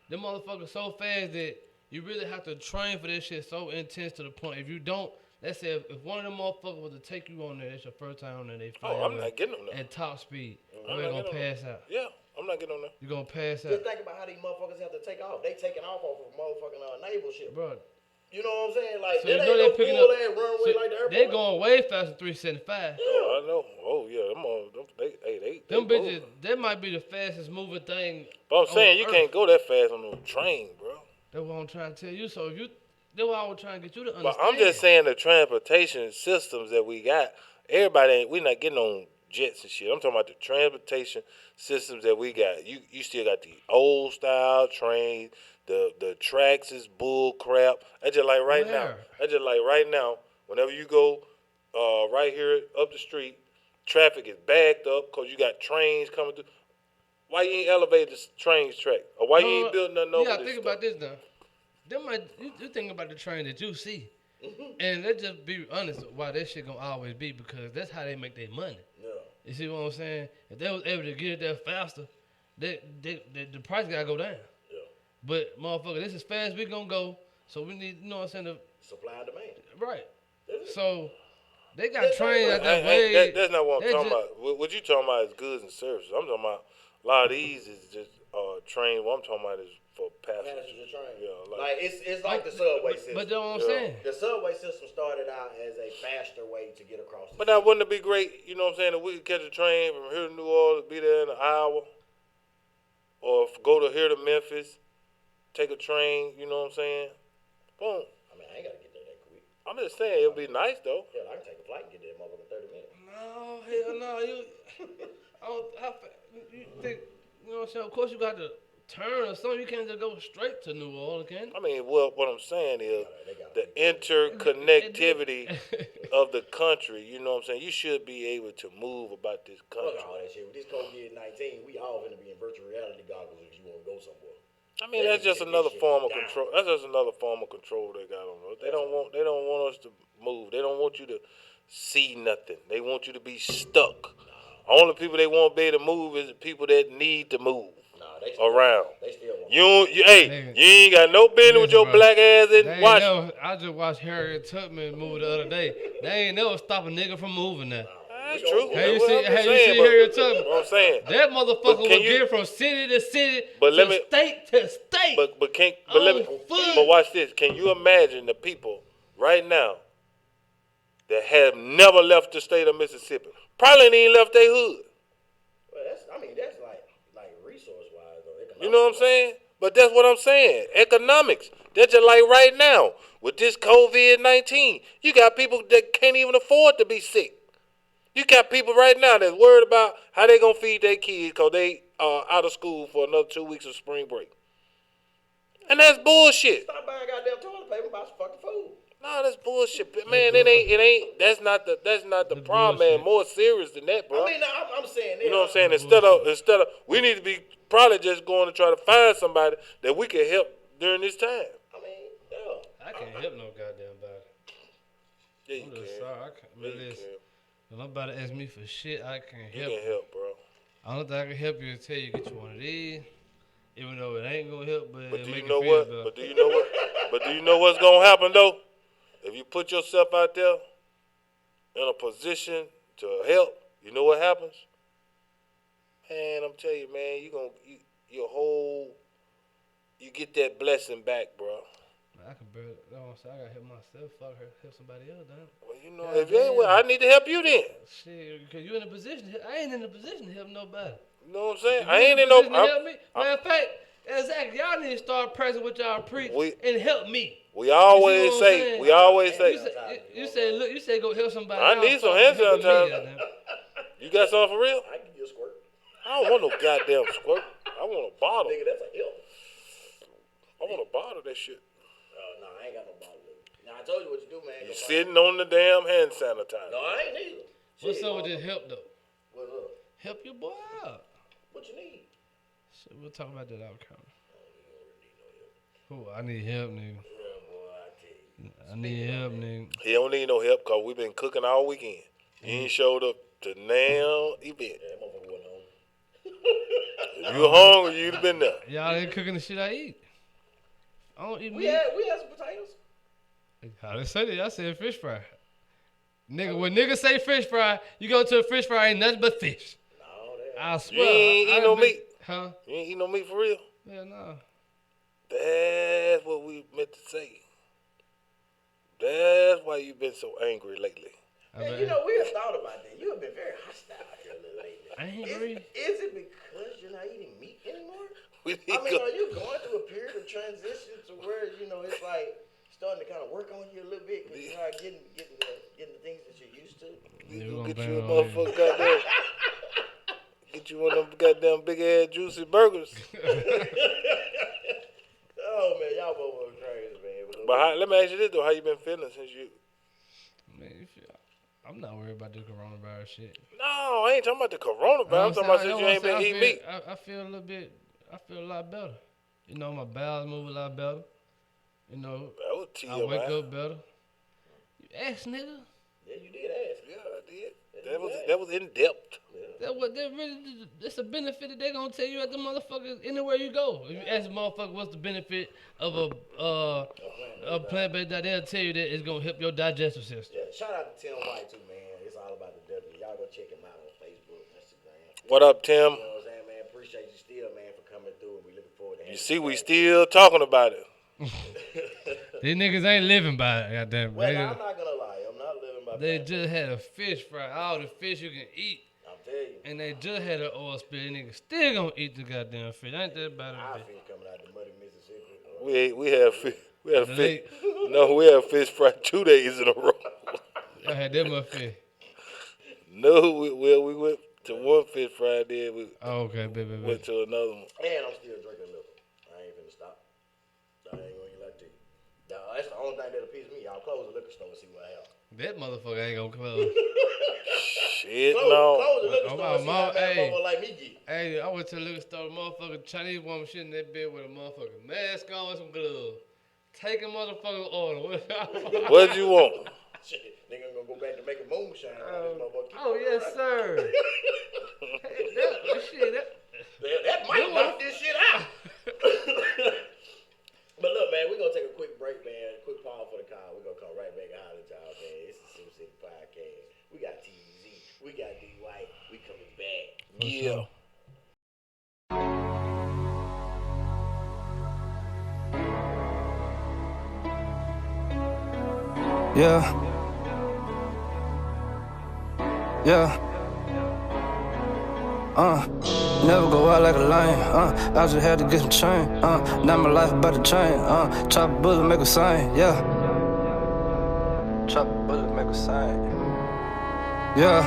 Them motherfuckers so fast that you really have to train for this shit so intense to the point. If you don't, let's say if one of them motherfuckers was to take you on there, it's your first time on there, they fight I'm not getting on there. at top speed. I'm You not ain't gonna getting on pass out. Yeah, I'm not getting on there. You gonna pass out. Just think about how these motherfuckers have to take off. They taking off of motherfucking naval shit. Bro, You know what I'm saying? Like, so that you ain't know no they picking full up. ass runway So like the airport. they going way faster than 375. Oh, I know. Oh yeah, they Them move. bitches, that might be the fastest moving thing. But I'm saying you Earth. can't go that fast on no train, bro. That's what I'm trying to tell you. So if you, that's what I was trying to get you to But understand. I'm just saying the transportation systems that we got, we not getting on jets and shit. I'm talking about the transportation systems that we got. You still got the old style trains. The tracks is bull crap. That's just like right now. Where? That's just like right now. Whenever you go right here up the street, traffic is backed up because you got trains coming through. Why you ain't elevated the trains track? Or why you ain't building nothing over Yeah, this think stuff? about this now. Them might, you think about the train that you see. And let's just be honest why that shit gonna always be, because that's how they make their money. Yeah. You see what I'm saying? If they was able to get it there faster, the price gotta go down. Yeah. But motherfucker, this is fast as we gonna go, so we need, you know what I'm saying? Supply and demand. Right. That's it. So they got trains out that Ain't- way. that's not what I'm They talking just- about. What you talking about is goods and services. I'm talking about a lot of these is just train. What I'm talking about is for passengers. Passenger train. Yeah, Like it's like the subway system. But that's what I'm Yeah. saying. The subway system started out as a faster way to get across the But now, wouldn't it be great, you know what I'm saying, if we could catch a train from here to New Orleans, be there in an hour, or go to here to Memphis, take a train, you know what I'm saying? Boom. I mean, I ain't gotta get there that quick. I'm just saying, it'd be nice though. Hell, I can take a flight and get there in motherfucking 30 minutes. No, hell no. I don't, you think, you know what I'm saying? Of course you got to turn or something. You can't just go straight to New Orleans, can you? I mean, well, what I'm saying is They got the interconnectivity of the country, you know what I'm saying? You should be able to move about this Fuck country. all that shit. With this COVID-19, we all gonna be in virtual reality goggles if you wanna go somewhere. I mean, that's just another form of control. That's just another form of control they got on us. They don't want us to move. They don't want you to see nothing. They want you to be stuck. Only people they won't be able to move is the people that need to move Nah, they still around. They still want You Nigga. you ain't got no business with your Listen, bro. black ass They in ain't Washington. never, I just watched Harriet Tubman move the other day. They ain't never stop a nigga from moving now. That's true. Have you That's what seen, I'm have just you saying, seen but- Harriet Tubman? What I'm saying. That motherfucker can would you- get from city to city, But to let me- state to state. But foot. watch this. Can you imagine the people right now that have never left the state of Mississippi? Probably ain't even left their hood. Well, that's like resource wise though. You know what I'm saying? But that's what I'm saying. Economics. That's just like right now with this COVID-19. You got people that can't even afford to be sick. You got people right now that's worried about how they gonna feed their kids because they are out of school for another 2 weeks of spring break. And that's bullshit. Stop buying goddamn toilet paper and buy some fucking food. No, that's bullshit, man. It ain't. That's not the problem, man. bullshit. More serious than that, bro. I mean, I'm saying that. You know what I'm saying? Instead of, we need to be probably just going to try to find somebody that we can help during this time. I mean, yeah. I can't help no goddamn body. Yeah, you I'm can. just sorry. I can't. Yeah, Man, you listen, can. if nobody ask me for shit, I can't You help. can help, bro. Only thing I can help you is tell you get you one of these. Even though it ain't gonna help, but But it'll do make you know feel what? better. But do you know what? But do you know what's gonna happen though? If you put yourself out there in a position to help, you know what happens? Man, I'm telling you, man, you get that blessing back, bro. I can barely. I gotta help myself. Fuck her. Help somebody else, damn. Well, you know, God if you ain't, damn. I need to help you then. Shit, cause you in a position. I ain't in a position to help nobody. You know what I'm saying? If I you ain't in in a no. position to help me. Matter of fact, exactly. Y'all need to start pressing what y'all preach and help me. We always You see what I'm say. saying? We always You say. say, look, you say go help somebody. I Y'all need some fucking hand helping me, sanitizer. goddamn. You got something for real? I can give you a squirt. I don't want no goddamn squirt. I want a bottle. Nigga, that's a help. I want a bottle of that shit. No, I ain't got no bottle. Now, I told you what you do, man. You sitting on the damn hand sanitizer. No, I ain't neither. What's Shit, up with this help though? What's up? Help your boy out. What you need? Shit, we'll talk about that out camera. Who? I need help, nigga. Yeah, boy, I tell you. I need help, nigga. He don't need no help because we been cooking all weekend. He ain't showed up to now event. Yeah, that motherfucker went home. If you hungry, you'd have been there. Y'all ain't cooking the shit I eat. I don't eat We meat. had some potatoes. I didn't say that. I said fish fry. Nigga, when niggas say fish fry, you go to a fish fry, ain't nothing but fish. No, that. I You swear. ain't eat no meat. Huh? You ain't eat no meat for real? Yeah, no. That's what we meant to say. That's why you been so angry lately. And you know, we have thought about that. You have been very hostile here lately. Angry? Is it because you're not eating meat anymore? We I need mean, go- are you going through a period of transition to where, you know, it's like starting to kind of work on you a little bit because you're not getting the things that you're used to? We Yeah, we gonna gonna get bang you a on motherfucker goddamn. Get you one of them goddamn big ass juicy burgers. Oh, man, y'all both were crazy, man. But let me ask you this though: how you been feeling since you? Man, I'm not worried about the coronavirus shit. No, I ain't talking about the coronavirus. I'm talking about since you ain't been eating meat. I feel a lot better. You know, my bowels move a lot better. You know, That was I TMI. wake up better. You ask, nigga. Yeah, you did ask. Yeah, I did. That was in depth. That's a benefit that they gonna tell you at the motherfucker anywhere you go. If you ask a motherfucker what's the benefit of a plant-based diet, they'll tell you that it's gonna help your digestive system. Yeah, shout out to Tim White, too, man. It's all about the W. Y'all go check him out on Facebook, Instagram. What up, Tim? You know what I'm saying, man? Appreciate you still, man, for coming through. And we looking forward to having You see, we back. still talking about it. These niggas ain't living by it, goddamn. Well, I'm not going to lie. I'm not living by They that. just had a fish fry, all the fish you can eat, I'm telling you. and they just had an oil spill. Niggas still gonna eat the goddamn fish. Ain't that bad? Our fish coming out the muddy Mississippi. We had fish. We had The fish. lake. No, we had fish fry 2 days in a row. Y'all had that much fish. No, we went to one fish fry, then we Oh, okay, baby. went to another one. And I'm still drinking liquor. I ain't finna stop. I ain't gonna lie to you. That's the only thing that'll piss me. Y'all close the liquor store and see what happens. That motherfucker ain't gonna close. Shit, Close no. the liquor Oh, store my and see how mom, that hey. motherfucker like me get. Hey, I went to the liquor store, motherfucker, Chinese woman shit in that bed with a motherfucking mask on and some gloves. Taking motherfucking order. What you want? Shit, nigga gonna go back to making moonshine. This motherfucker keep Oh, on yes, running. sir. That might knock this shit out. But look, man, we're gonna take a quick break, man. Quick pause for the call. We're gonna come right back and holler at y'all, man. It's the Sipp City Podcast. We got TZ, we got D White, we coming back. Yeah. Yeah. Yeah. Never go out like a lion. I just had to get some change. Now my life about to change. Chop a bullet, make a sign. Yeah. Chop a bullet, make a sign. Yeah.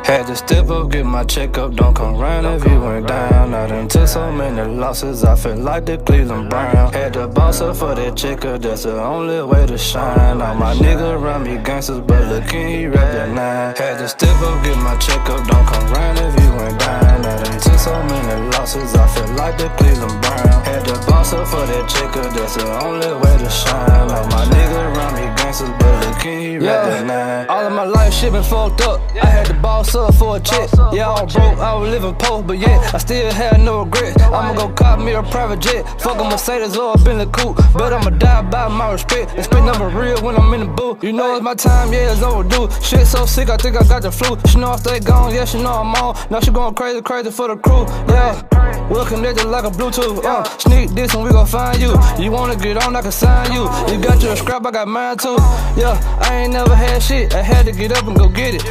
Had to step up, get my checkup, don't come round if you went down. I done took so many losses, I feel like the Cleveland Brown. Had to boss up for that checker, that's the only way to shine. All my niggas around me gangsters, but look, he rap that 9. Had to step up, get my checkup, don't come round if you went down. I done took so many losses, I feel like the Cleveland Brown. Had to boss up for that checker, that's the only way to shine. All my niggas around me gangsters, but look, he rap that 9. All of my life shit been fucked up, I had to boss up for a check. Yeah, I was broke, I was living poor, but yet I still had no regret. I'ma go cop me a private jet, fuck a Mercedes or a Bentley coupe, but I'ma die by my respect and spend number real when I'm in the booth. You know it's my time, yeah, it's overdue. Shit so sick, I think I got the flu. She know I stay gone, yeah, she know I'm on. Now she going crazy for the crew, yeah. We're connected like a Bluetooth, sneak this and we gon' find you. You wanna get on, I can sign you. You got your scrap, I got mine too. Yeah, I ain't never had shit, I had to get up and go get it.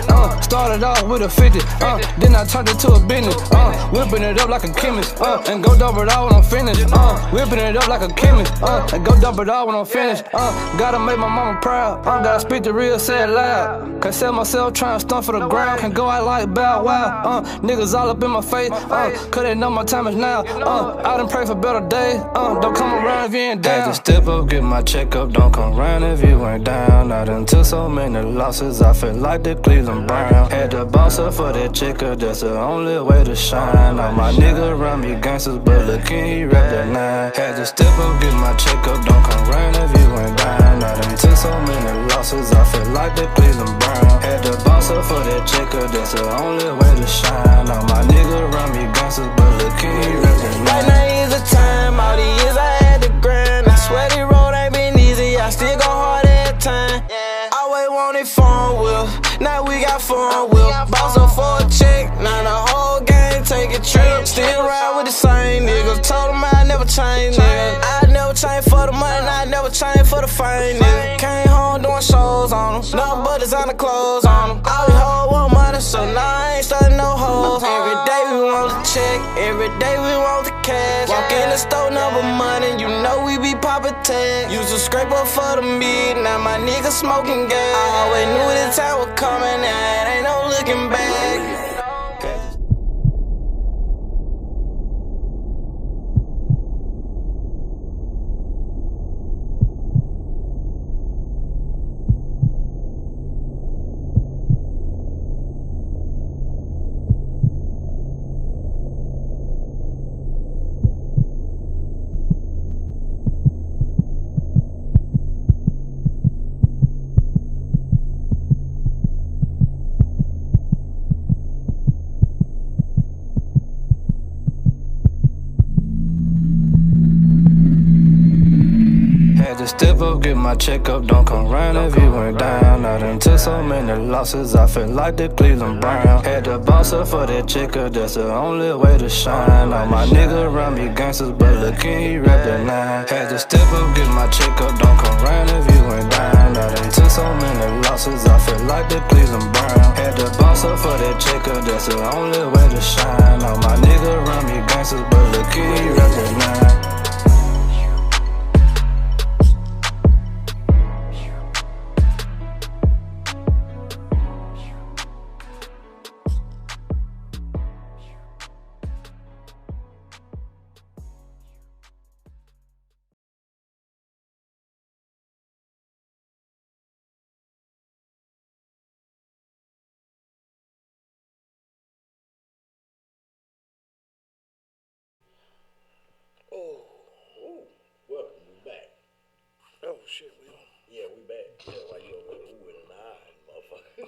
Started off with a 50, then I turned it to a business. Whipping it up like a chemist, and go dump it all when I'm finished. Whipping it up like a chemist, and go dump it all when I'm finished. Gotta make my mama proud, gotta speak the real, say it loud. Can't sell myself trying to stunt for the ground, can go out like Bow Wow. Niggas all up in my face, cause they know my time is now. I done pray for better days, don't come around if you ain't down. Had to step up, get my checkup, don't come around if you ain't down. I done took so many losses, I feel like the Cleveland Brown. Had to boss up for that checker, that's the only way to shine. All my niggas around me gangsters, but look, he rap that 9. Had to step up, get my checkup, don't come round if you ain't down. like the Cleveland Brown. Had to boss up for that checker, that's the only way to shine. All my niggas run me gangsters, but look, can he rap the Right now is the time, all the years I had to grind. I swear the road ain't been easy, I still go hard at time. Always wanted phone with, now we got phone with. Boss up for a check, now the whole gang take a trip. Still ride with the same niggas, told them I never change, nigga. I never change for the money, I never change for the fame, nigga. Came home doing shows on them, no buttons on the clothes on them. All we hold want money, so now I ain't starting no hoes. Every day we want the check, every day we want the cash. Walk in the store, number money, you know we be poppin' tags. Used to scrape up for the meat, now my niggas smoking gas. I always knew this time was coming, and ain't no looking back. Had to step up, get my check up, don't come round if you went down. I done took so many losses, I feel like the Cleveland Brown. Had to boss up for that checker, that's the only way to shine. All my niggas run me gangsters, but look, can he rap the nine? Had to step up, get my check up, don't come round if you went down. I done took so many losses, I feel like the Cleveland Brown. Had to boss up for that checker, that's the only way to shine. All my niggas run me gangsters, but look, can he rap the nine? Ooh, welcome, we back. Oh shit, we on. Yeah, we back. Yeah, why you over there ooh and nine, motherfucker?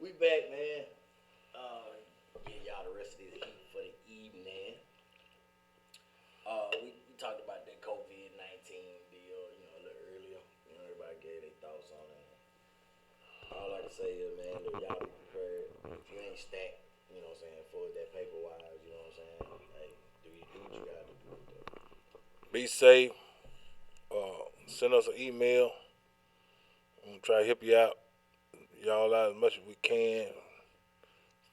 We back, man. Give y'all the rest of this heat for the evening. We talked about that COVID-19 deal, a little earlier. Everybody gave their thoughts on it. All I can say is, man, look, y'all be prepared. If you ain't stacked, for that paper-wise, hey, do what you gotta do. Be safe. Send us an email. I'm gonna try to help you out, y'all out as much as we can.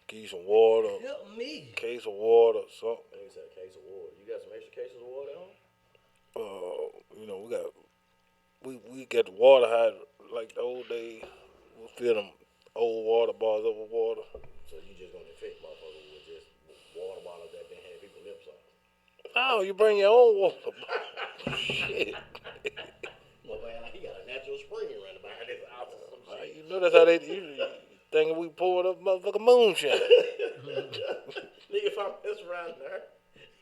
Give you some water. Help me. Case of water, something. I think it's a case of water. You got some extra cases of water on? We got the water hydrant like the old days. We'll fill them old water bottles up with water. So you just gonna infect motherfuckers with just water bottles that been had people lips on? Oh, you bring your own water bottle. Shit. Motherfucker, like he got a natural spring running behind his house or some shit. You know that's how they usually thinking we poured up motherfucking moonshine. Nigga, if I mess around there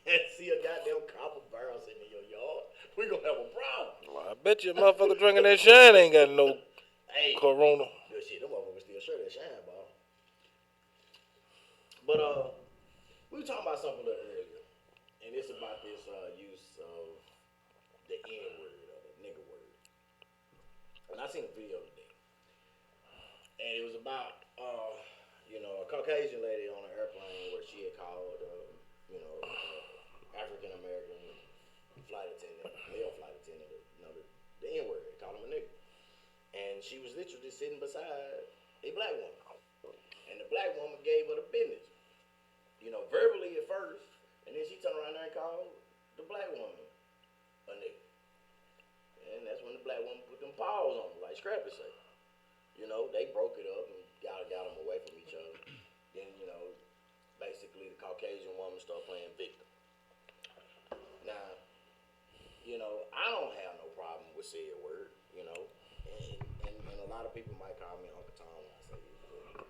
and see a goddamn copper barrel sitting in your yard, we gonna have a problem. Well, I bet you a motherfucker drinking that shine ain't got no Hey, corona. good shit, them motherfuckers still sure that shine, ball. But we were talking about something a little earlier, and it's about this use of the N word or the nigger word. And I seen a video today, and it was about a Caucasian lady on an airplane where she had called African American flight attendant, male flight attendant, the N word, called him a nigger. And she was literally sitting beside a black woman. And the black woman gave her the business. Verbally at first. And then she turned around there and called the black woman a nigga. And that's when the black woman put them paws on her, like Scrappy said. They broke it up and got them away from each other. Then, basically the Caucasian woman started playing victim. Now, I don't have no problem with said word, and a lot of people might call me Uncle Tom when I say this, but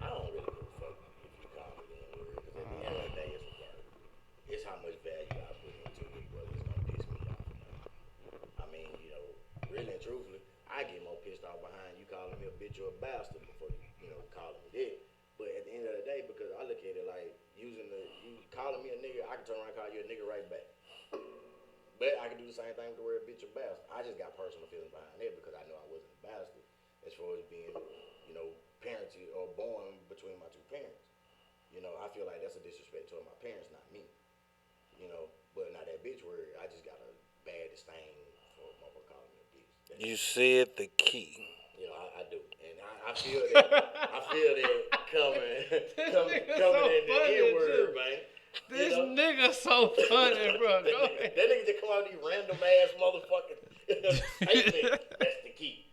I don't really give a fuck if you call me the N-word, because at the end of the day, it's a word. It's how much value I put into it, whether it's going to piss me off or not. I mean, really and truthfully, I get more pissed out behind you calling me a bitch or a bastard before you know, calling me that. But at the end of the day, because I look at it like you calling me a nigga, I can turn around and call you a nigga right back. But I can do the same thing with the word bitch or bastard. I just got personal feelings behind it because I know I wasn't a bastard as far as being, you know, parented or born between my two parents. You know, I feel like that's a disrespect toward my parents, not me. You know, but now that bitch word, I just got a bad disdain for a motherfucker calling me a bitch. You said the key. You know, I do, and I feel that. I feel that coming in the N word, man. This nigga so funny, bro. Go ahead. That nigga just come out with these random ass motherfucking statements. That's the key.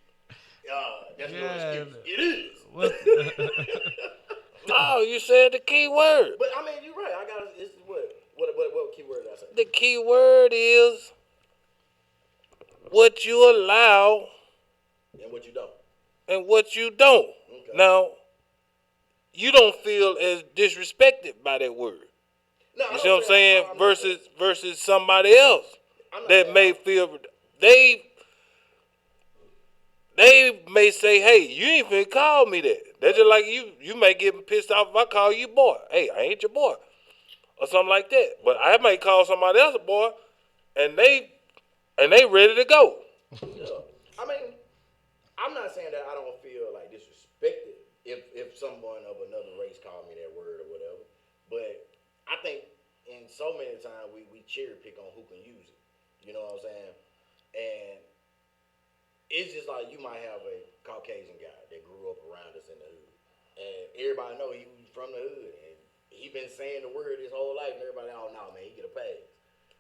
That's no excuse. It is. No, you said the key word. But I mean, you're right. I got this is what key word did I say? The key word is what you allow And what you don't. and what you don't. Okay. Now, you don't feel as disrespected by that word. No, You see what I'm saying? Versus somebody else that may feel they may say, hey, you ain't finna call me that. That's just like you may get pissed off if I call you boy. Hey, I ain't your boy. Or something like that. But I may call somebody else a boy and they ready to go. Yeah. I mean, I'm not saying that I don't feel like disrespected if someone of another race called me that word or whatever. But I think in so many times we cherry pick on who can use it. You know what I'm saying? And it's just like you might have a Caucasian guy that grew up around us in the hood. And everybody know he was from the hood. And he been saying the word his whole life. And everybody, oh, no, man, he get a pass.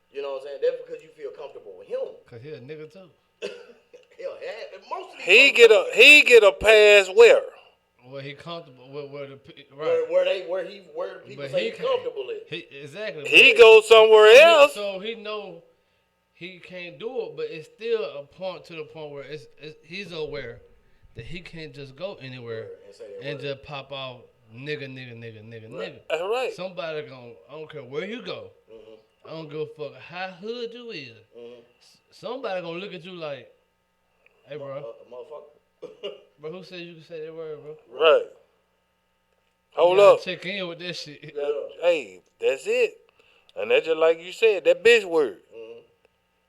You know what I'm saying? That's because you feel comfortable with him. Because he a nigga, too. Hell, most of these He get a pass where? Where he comfortable where the right. Where the people say he comfortable at. Exactly. He goes somewhere else. So he know he can't do it, but it's still a point to the point where he's aware that he can't just go anywhere and just pop off nigga. That's right. Somebody I don't care where you go. I don't give a fuck how hood you is. Somebody gonna look at you like, hey, bro. Motherfucker. Bro, who said you can say that word, bro? Right. Hold you up. Check in with that shit. Hey, that's it. And that's just like you said, that bitch word.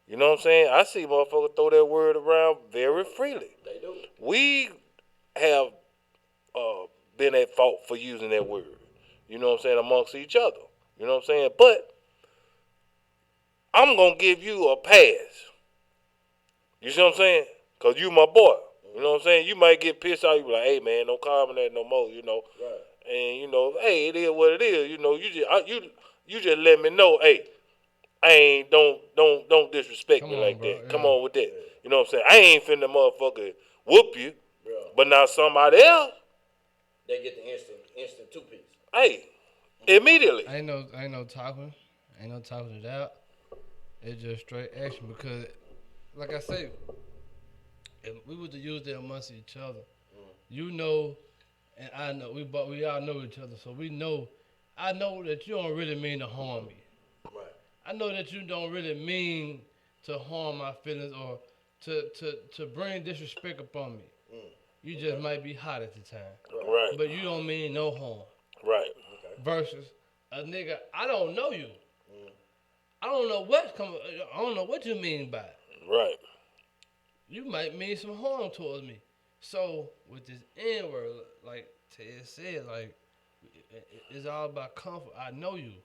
You know what I'm saying? I see motherfuckers throw that word around very freely. They do. We have been at fault for using that word. You know what I'm saying? Amongst each other. You know what I'm saying? But I'm going to give you a pass. You see what I'm saying? Because you my boy. You know what I'm saying? You might get pissed off. You be like, hey, man, don't call me that no more, you know. Right. And, you know, hey, it is what it is. You know, you just let me know, hey, I ain't, don't disrespect me like bro. that. Yeah. Come on with that. Yeah. You know what I'm saying? I ain't finna motherfucker whoop you. Yeah. But now somebody else, they get the instant two-piece. Hey, immediately. Ain't no talking. Ain't no talking it out. It's just straight action because, like I say, if we were to use that amongst each other, you know, and I know, we all know each other, so we know. I know that you don't really mean to harm me. Right. I know that you don't really mean to harm my feelings or to bring disrespect upon me. You just might be hot at the time. Right. But you don't mean no harm. Right. Okay. Versus a nigga, I don't know you. I don't know I don't know what you mean by it. Right. You might mean some harm towards me. So with this N word, like Ted said, like it's all about comfort. I know you.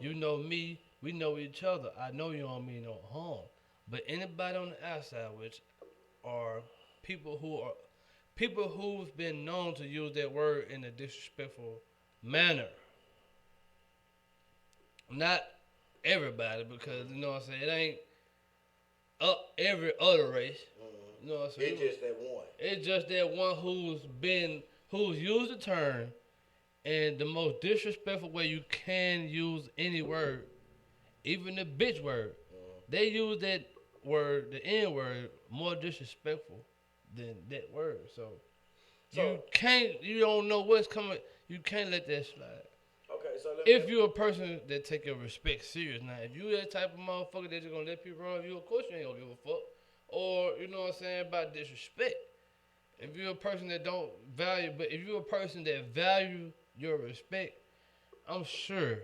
You know me. We know each other. I know you don't mean no harm. But anybody on the outside, which are people who've been known to use that word in a disrespectful manner. Not everybody, because you know what I'm saying, it ain't every other race. You know what I'm saying? It's just that one. It's just that one who's used the term in the most disrespectful way you can use any word, even the bitch word. They use that word, the N word, more disrespectful than that word. So you don't know what's coming. You can't let that slide. Okay, so if you're a person that take your respect serious, now if you that type of motherfucker that just gonna let people run you, of course you ain't gonna give a fuck. Or you know what I'm saying about disrespect. If you're a person that don't value, but if you're a person that value your respect, I'm sure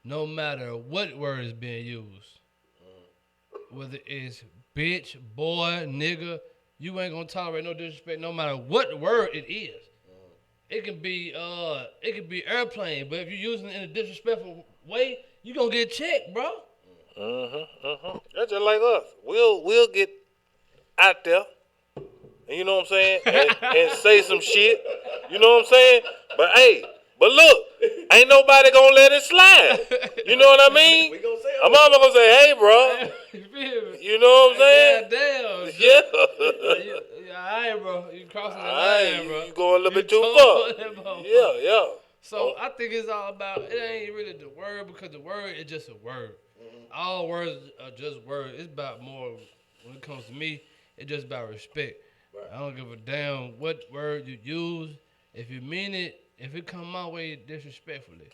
no matter what word is being used, whether it's bitch, boy, nigga, you ain't gonna tolerate no disrespect no matter what word it is. It can be airplane, but if you're using it in a disrespectful way, you gonna get checked, bro. That's just like us. We'll get out there, and you know what I'm saying, and say some shit. You know what I'm saying? But look, ain't nobody gonna let it slide. You know what I mean? We gonna say I'm almost gonna say, hey, bro. You feel me? You know what I'm saying? Goddamn. Yeah. Alright, bro. You crossing the Alright, line, bro. you going a little bit too told far. that motherfucker. Yeah. So I think it's all about, it ain't really the word, because the word is just a word. All words are just words. It's about more, when it comes to me, it's just about respect. Right. I don't give a damn what word you use. If you mean it, if it come my way disrespectfully,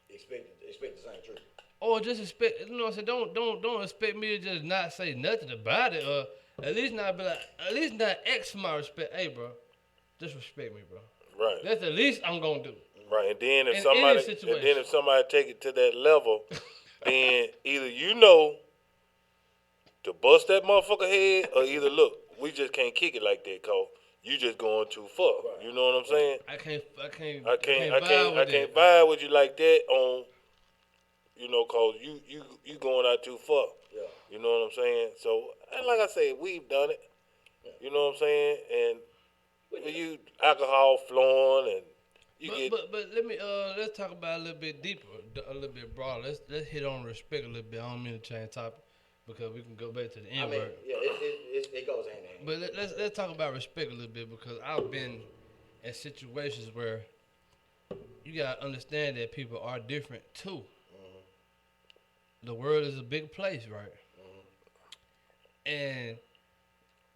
expect the same treatment. or just expect, you know what I'm saying, don't expect me to just not say nothing about it, or at least not be like, at least not X my respect. Hey, bro, just respect me, bro. Right. That's the least I'm gonna do. Right. And then In any situation. if somebody take it to that level, then either you know to bust that motherfucker head, or either look, we just can't kick it like that, cause you just going too far. You know what I'm saying? I can't vibe with you like that on, you know, cause you going out too far. Yeah. You know what I'm saying? So, and like I said, we've done it. You know what I'm saying? And you alcohol flowing, and you get. But let me let's talk about it a little bit deeper, a little bit broader. Let's hit on respect a little bit. I don't mean to change topic because we can go back to the N word. Yeah, it goes hand in hand. But let's talk about respect a little bit, because I've been in situations where you gotta understand that people are different too. The world is a big place, right? And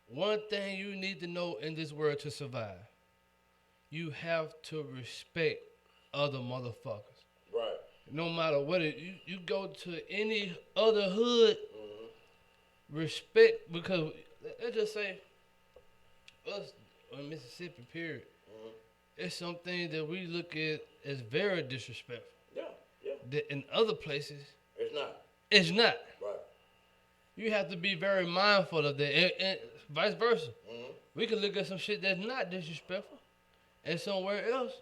one thing you need to know in this world to survive, you have to respect other motherfuckers. Right. No matter what you go to any other hood, respect, because let's just say us in Mississippi, period, it's something that we look at as very disrespectful. Yeah. That in other places, It's not. Right. Right. You have to be very mindful of that, and vice versa. We can look at some shit that's not disrespectful, and somewhere else,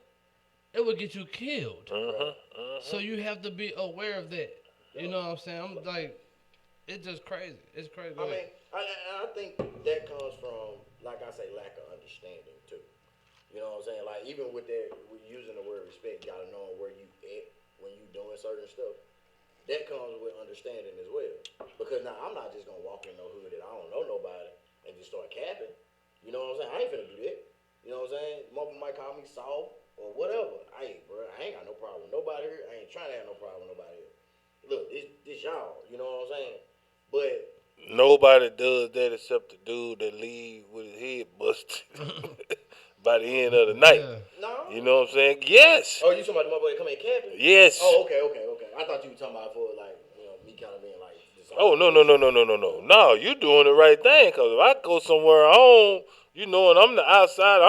it would get you killed. So you have to be aware of that. You know what I'm saying? I'm like, it's just crazy. It's crazy. I mean, I think that comes from, like I say, lack of understanding too. You know what I'm saying? Like even with that, with using the word respect, you gotta know where you at when you doing certain stuff. That comes with understanding as well. Because now I'm not just gonna walk in no hood that I don't know nobody and just start capping. You know what I'm saying? I ain't finna do that. You know what I'm saying? Motherfucker might call me soft or whatever. Hey, bro, I ain't got no problem with nobody here. I ain't trying to have no problem with nobody here. Look, this y'all. You know what I'm saying? But nobody does that except the dude that leave with his head busted by the end of the night. Yeah. no. You know what I'm saying? Yes. Oh, you talking about the motherfucker come in camping? Yes. Oh, okay. I thought you were talking about for like, me kind of being like. Oh, no. No, you doing the right thing. Because if I go somewhere home, you know, and I'm the outside,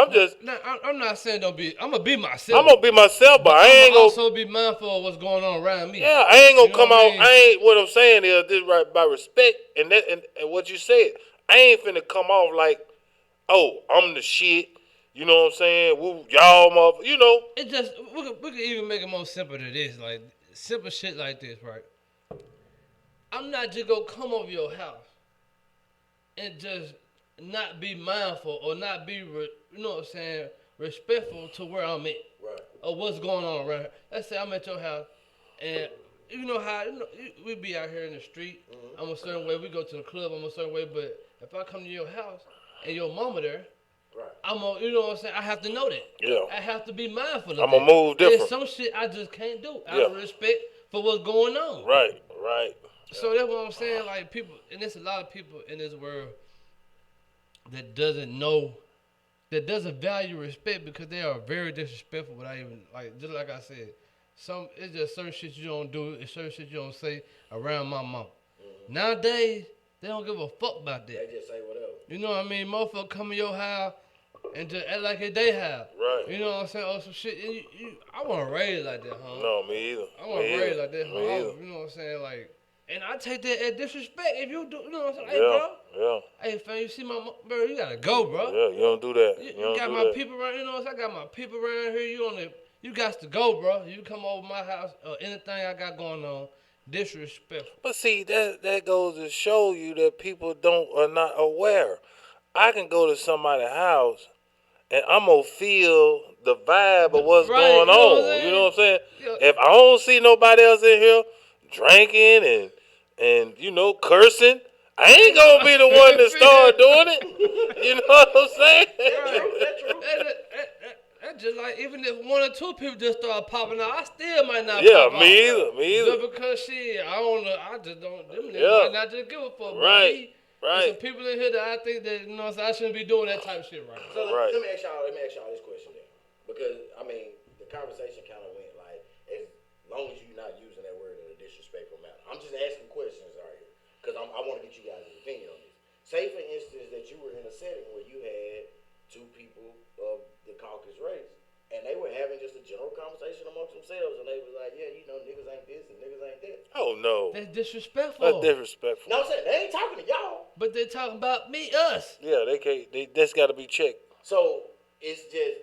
I'm not saying don't be. I'm gonna be myself. I'm going to be myself, but I ain't going to. also be mindful of what's going on around me. Yeah, I ain't going to come out. I mean? What I'm saying is, this right by respect and what you said. I ain't finna come off like, oh, I'm the shit. You know what I'm saying? Woo, y'all, motherfucker. You know. It just we could even make it more simple than this, like simple shit like this, right? I'm not just gonna come over your house and just not be mindful or not be, you know what I'm saying, respectful to where I'm at, Right. or what's going on around here. Let's say I'm at your house, and you know how we be out here in the street. I'm a certain way. We go to the club. I'm a certain way. But if I come to your house and your mama there, Right. you know what I'm saying? I have to know that. Yeah. I have to be mindful of I'm that. going to move different. There's some shit I just can't do out of respect for what's going on. Right. So that's what I'm saying. Like people, and there's a lot of people in this world that doesn't value respect because they are very disrespectful without even, like, just like I said, it's just certain shit you don't do, it's certain shit you don't say around my mom. Nowadays, they don't give a fuck about that. They just say whatever. You know what I mean? Motherfucker come in your house and just act like it's they house. Right. You know what I'm saying? Or some shit. And I want to raise like that, huh? No, me either. I want to raise like that, huh? Me either. You know what I'm saying? Like, and I take that as disrespect if you do. You know what I'm saying? Hey, Yeah, bro. yeah. Hey, fam, you see bro? You gotta go, bro. Yeah, you don't do that. You You don't got do my that. people around. You know what I'm saying? I got my people around here. You got to go, bro. You come over my house or anything I got going on. Disrespectful. But see, that goes to show you that people are not aware. I can go to somebody's house and I'm gonna feel the vibe of what's Right, going you know what I'm on. saying? You know what I'm saying? Yeah. If I don't see nobody else in here drinking and cursing, I ain't gonna be the one to start doing it. You know what I'm saying? That's true. That's just like even if one or two people just start popping out, I still might not Yeah, pop me out. either. Just because shit, I don't know. I just don't. Them niggas Yeah. might not just give a fuck. Right, But right. there's some people in here that I think that I shouldn't be doing that type of shit right now. So Right. let me ask y'all this question then, because I mean the conversation kind of went like as long as you're not using that word in a disrespectful manner. I'm just asking questions right here because I want to get you guys' opinion on this. Say for instance that you were in a setting where you had two people of the Caucasus race and they were having just a general conversation amongst themselves and they was like, yeah, niggas ain't this and niggas ain't that. Oh no. That's disrespectful. That's disrespectful. No, I'm saying they ain't talking to y'all. But they talking about us. Yeah, they can't. That's got to be checked. So it's just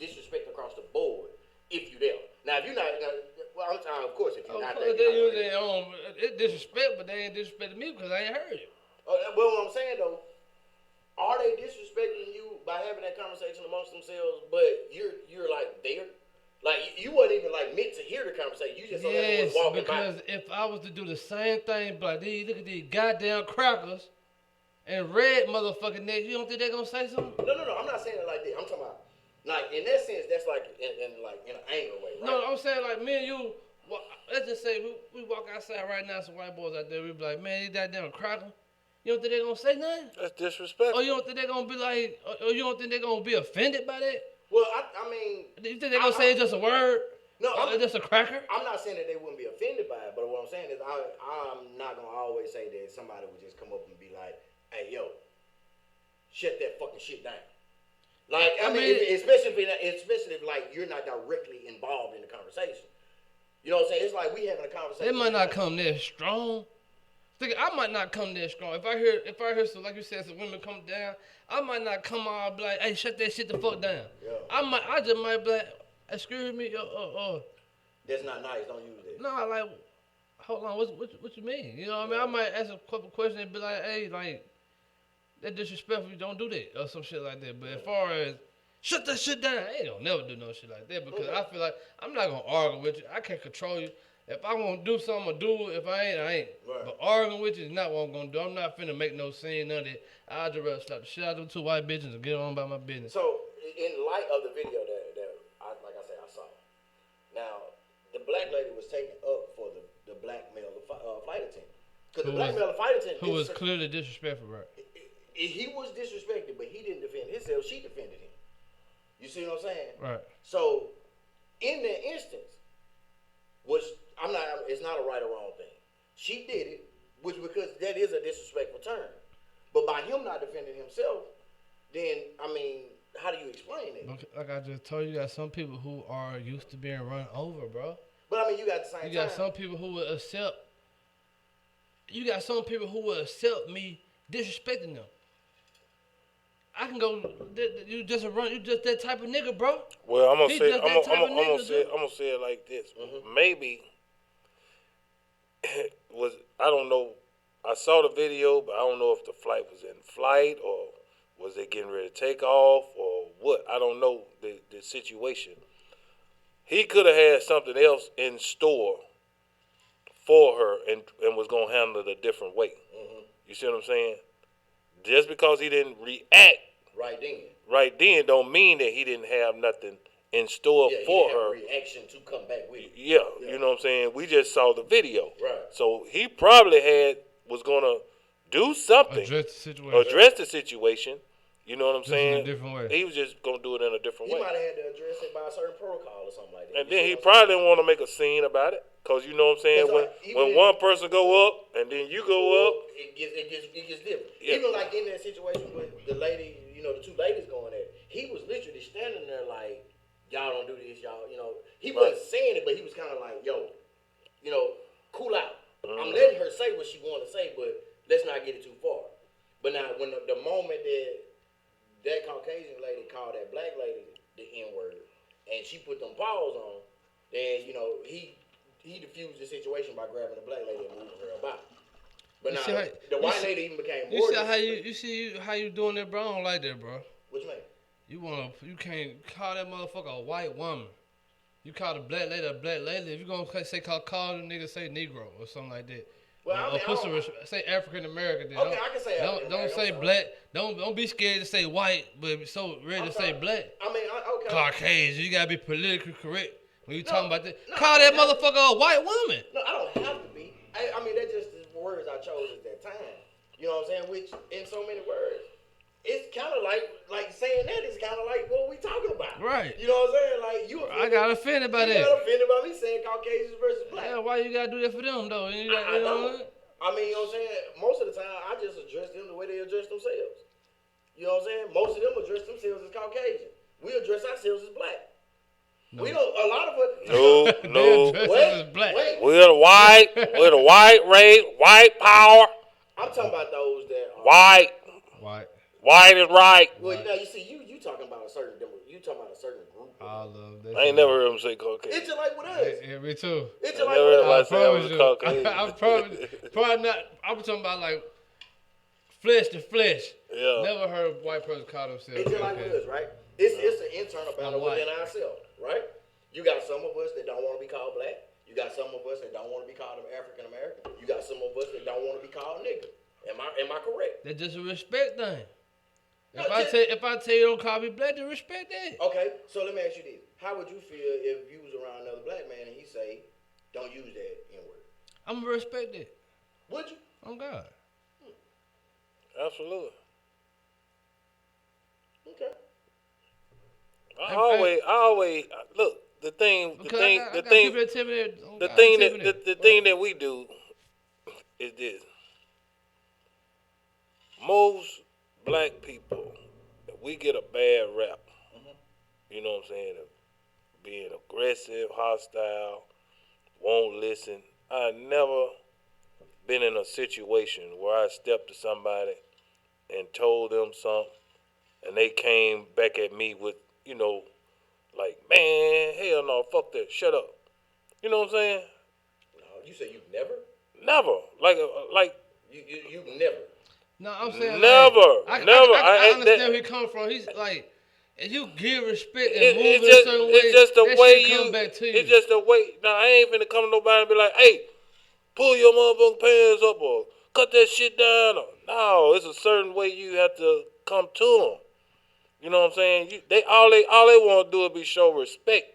disrespect across the board if you there. Now if you're not, well, I'm talking, of course, if you're not there. They use their own. It's disrespect, but they ain't disrespecting me because I ain't heard it. Well, what I'm saying though, are they disrespecting you by having that conversation amongst themselves? But you're like there, like you wasn't even like meant to hear the conversation. You just Yes, was walking because by. if I was to do the same thing, but look at these goddamn crackers and red motherfucking niggas, you don't think they're gonna say something? No, I'm not saying it like that. I'm talking about like in that sense. That's like in an anger way, right? No, I'm saying like me and you. Let's just say we walk outside right now, some white boys out there. We be like, man, these goddamn cracker. You don't think they're gonna say nothing? That's disrespectful. Or you don't think they're gonna be like? Or you don't think they're gonna be offended by that? Well, I mean, You think they're gonna say it's just a word? No, it's just a cracker. I'm not saying that they wouldn't be offended by it, but what I'm saying is I'm not gonna always say that somebody would just come up and be like, "Hey, yo, shut that fucking shit down." Like I mean especially if like you're not directly involved in the conversation. You know what I'm saying? It's like we having a conversation. They might not come there strong. I might not come there strong. If I hear some, like you said, some women come down, I might not come on and be like, hey, shut that shit the fuck down. Yeah. I just might be like, excuse me, That's not nice. Don't use that. No, like, hold on, what you mean? You know what I mean? I might ask a couple questions and be like, hey, like, that disrespectful, you don't do that, or some shit like that. But as far as, shut that shit down, I ain't gonna never do no shit like that because I feel like I'm not gonna argue with you. I can't control you. If I want to do something, I'll do it. If I ain't, I ain't. Right. But arguing with you is not what I'm going to do. I'm not finna make no scene, none of that. I'll just rather slap the shit out of them two white bitches and get on about my business. So, in light of the video that like I said, I saw. Now, the black lady was taken up for the black male flight attendant. Because the black male flight attendant... Who was clearly disrespectful, right? He was disrespected, but he didn't defend himself. She defended him. You see what I'm saying? Right. So, in that instance, it's not a right or wrong thing. She did it, because that is a disrespectful term. But by him not defending himself, then I mean, how do you explain it? Like I just told you, you got some people who are used to being run over, bro. But I mean, you got the same. You got some people who will accept. You got some people who will accept me disrespecting them. I can go. You just that type of nigga, bro. Well, I'm gonna say it like this. Mm-hmm. Maybe I don't know. I saw the video, but I don't know if the flight was in flight or was they getting ready to take off or what. I don't know the situation. He could have had something else in store for her and was gonna handle it a different way. Mm-hmm. You see what I'm saying? Just because he didn't react right then don't mean that he didn't have nothing in store for her. Reaction to come back with it. Yeah, you know what I'm saying? We just saw the video. Right. So he probably was gonna do something. Address the situation. You know what I'm saying? In a different way. He was just gonna do it in a different way. He might have had to address it by a certain protocol or something like that. And then he probably didn't want to make a scene about it. Cause you know what I'm saying, when one person go up and then you go up, it gets different. Yeah. Even like in that situation with the lady, the two ladies going at it, he was literally standing there like, y'all don't do this, y'all. He wasn't saying it, but he was kind of like, yo, cool out. I'm letting her say what she wanted to say, but let's not get it too far. But now, when the moment that Caucasian lady called that black lady the N word, and she put them paws on, then he diffused the situation by grabbing the black lady and moving her about. But now the white lady even became more. You see how you doing that, bro? I don't like that, bro. What you mean? You can't call that motherfucker a white woman. You call the black lady a black lady. If you gonna call the nigga, say Negro or something like that. Well, say African American. Then. Okay, I can say African American. Don't say black. Don't be scared to say white, but so ready to say black. Okay. Caucasian. You gotta be politically correct when you talking about that. Call that motherfucker a white woman. No, I don't have to be. I mean, that's just the words I chose at that time. You know what I'm saying? Which, in so many words, it's kind of like saying that is kind of like what we talking about. Right. You know what I'm saying? Like, I got offended by that. You got offended by me saying Caucasians versus black. Yeah, why you gotta do that for them, though? I don't. I mean, you know what I'm saying? Most of the time, I just address them the way they address themselves. You know what I'm saying? Most of them address themselves as Caucasian. We address ourselves as black. No. We don't. A lot of us. No. Wait. We're the white race, white power. I'm talking about those that are white. White is right. Well, you see, you talking about a certain group. I love that. I ain't never heard him say Caucasian. It's just like with us. Yeah, me too. It's just like with us. I'm probably not. I'm talking about like flesh to flesh. Yeah. Never heard a white person call themselves. It's just like with us, right? It's an internal battle within ourselves, right? You got some of us that don't want to be called black. You got some of us that don't want to be called African American. You got some of us that don't want to be called nigga. Am I correct? That's just a respect thing. If I tell you don't call me black, then respect that. Okay, so let me ask you this: how would you feel if you was around another black man and he say, "Don't use that N word"? I'm gonna respect that. Would you? Oh God. Absolutely. Okay. I always look. The thing that we do is this. Most black people, we get a bad rap. You know what I'm saying? Of being aggressive, hostile, won't listen. I never been in a situation where I stepped to somebody and told them something, and they came back at me with, like, man, hell no, fuck that, shut up. You know what I'm saying? No, you say you've never? Never. Like you've never. No, I'm saying never. I understand where he come from. He's like, if you give respect and move in a certain way, it's just the that way shit come back to you. It's just the way. Now I ain't finna come to nobody and be like, hey, pull your motherfucking pants up or cut that shit down. No, it's a certain way you have to come to them. You know what I'm saying? All they want to do is be show respect,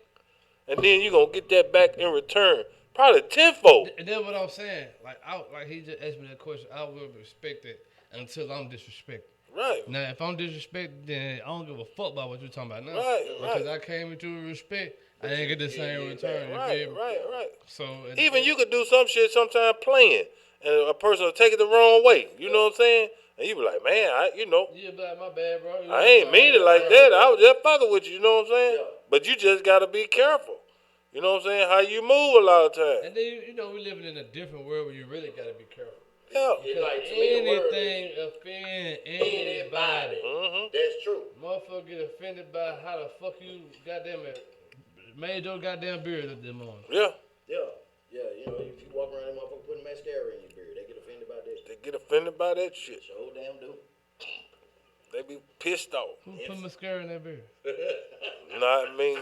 and then you gonna get that back in return, probably tenfold. And then what I'm saying, like he just asked me that question, I will respect it until I'm disrespected. Right. Now, if I'm disrespected, then I don't give a fuck about what you're talking about now. Right. Because I came into respect, I didn't get the same return. Right. So even you could do some shit sometimes playing, and a person will take it the wrong way. You know what I'm saying? And you be like, man, Yeah, but my bad, bro. I ain't mean it like that. I was just fucking with you know what I'm saying? Yeah. But you just gotta be careful. You know what I'm saying? How you move a lot of times. And then, we living in a different world where you really gotta be careful. Yeah. Like, anything offend anybody. Mm-hmm. That's true. Motherfucker get offended by how the fuck you made your goddamn beard up this morning. Yeah. If you walk around and motherfucker putting mascara in your beard, they get offended by that. They get offended by that shit. Sure damn do. They be pissed off. Who put mascara in their beard? Not me.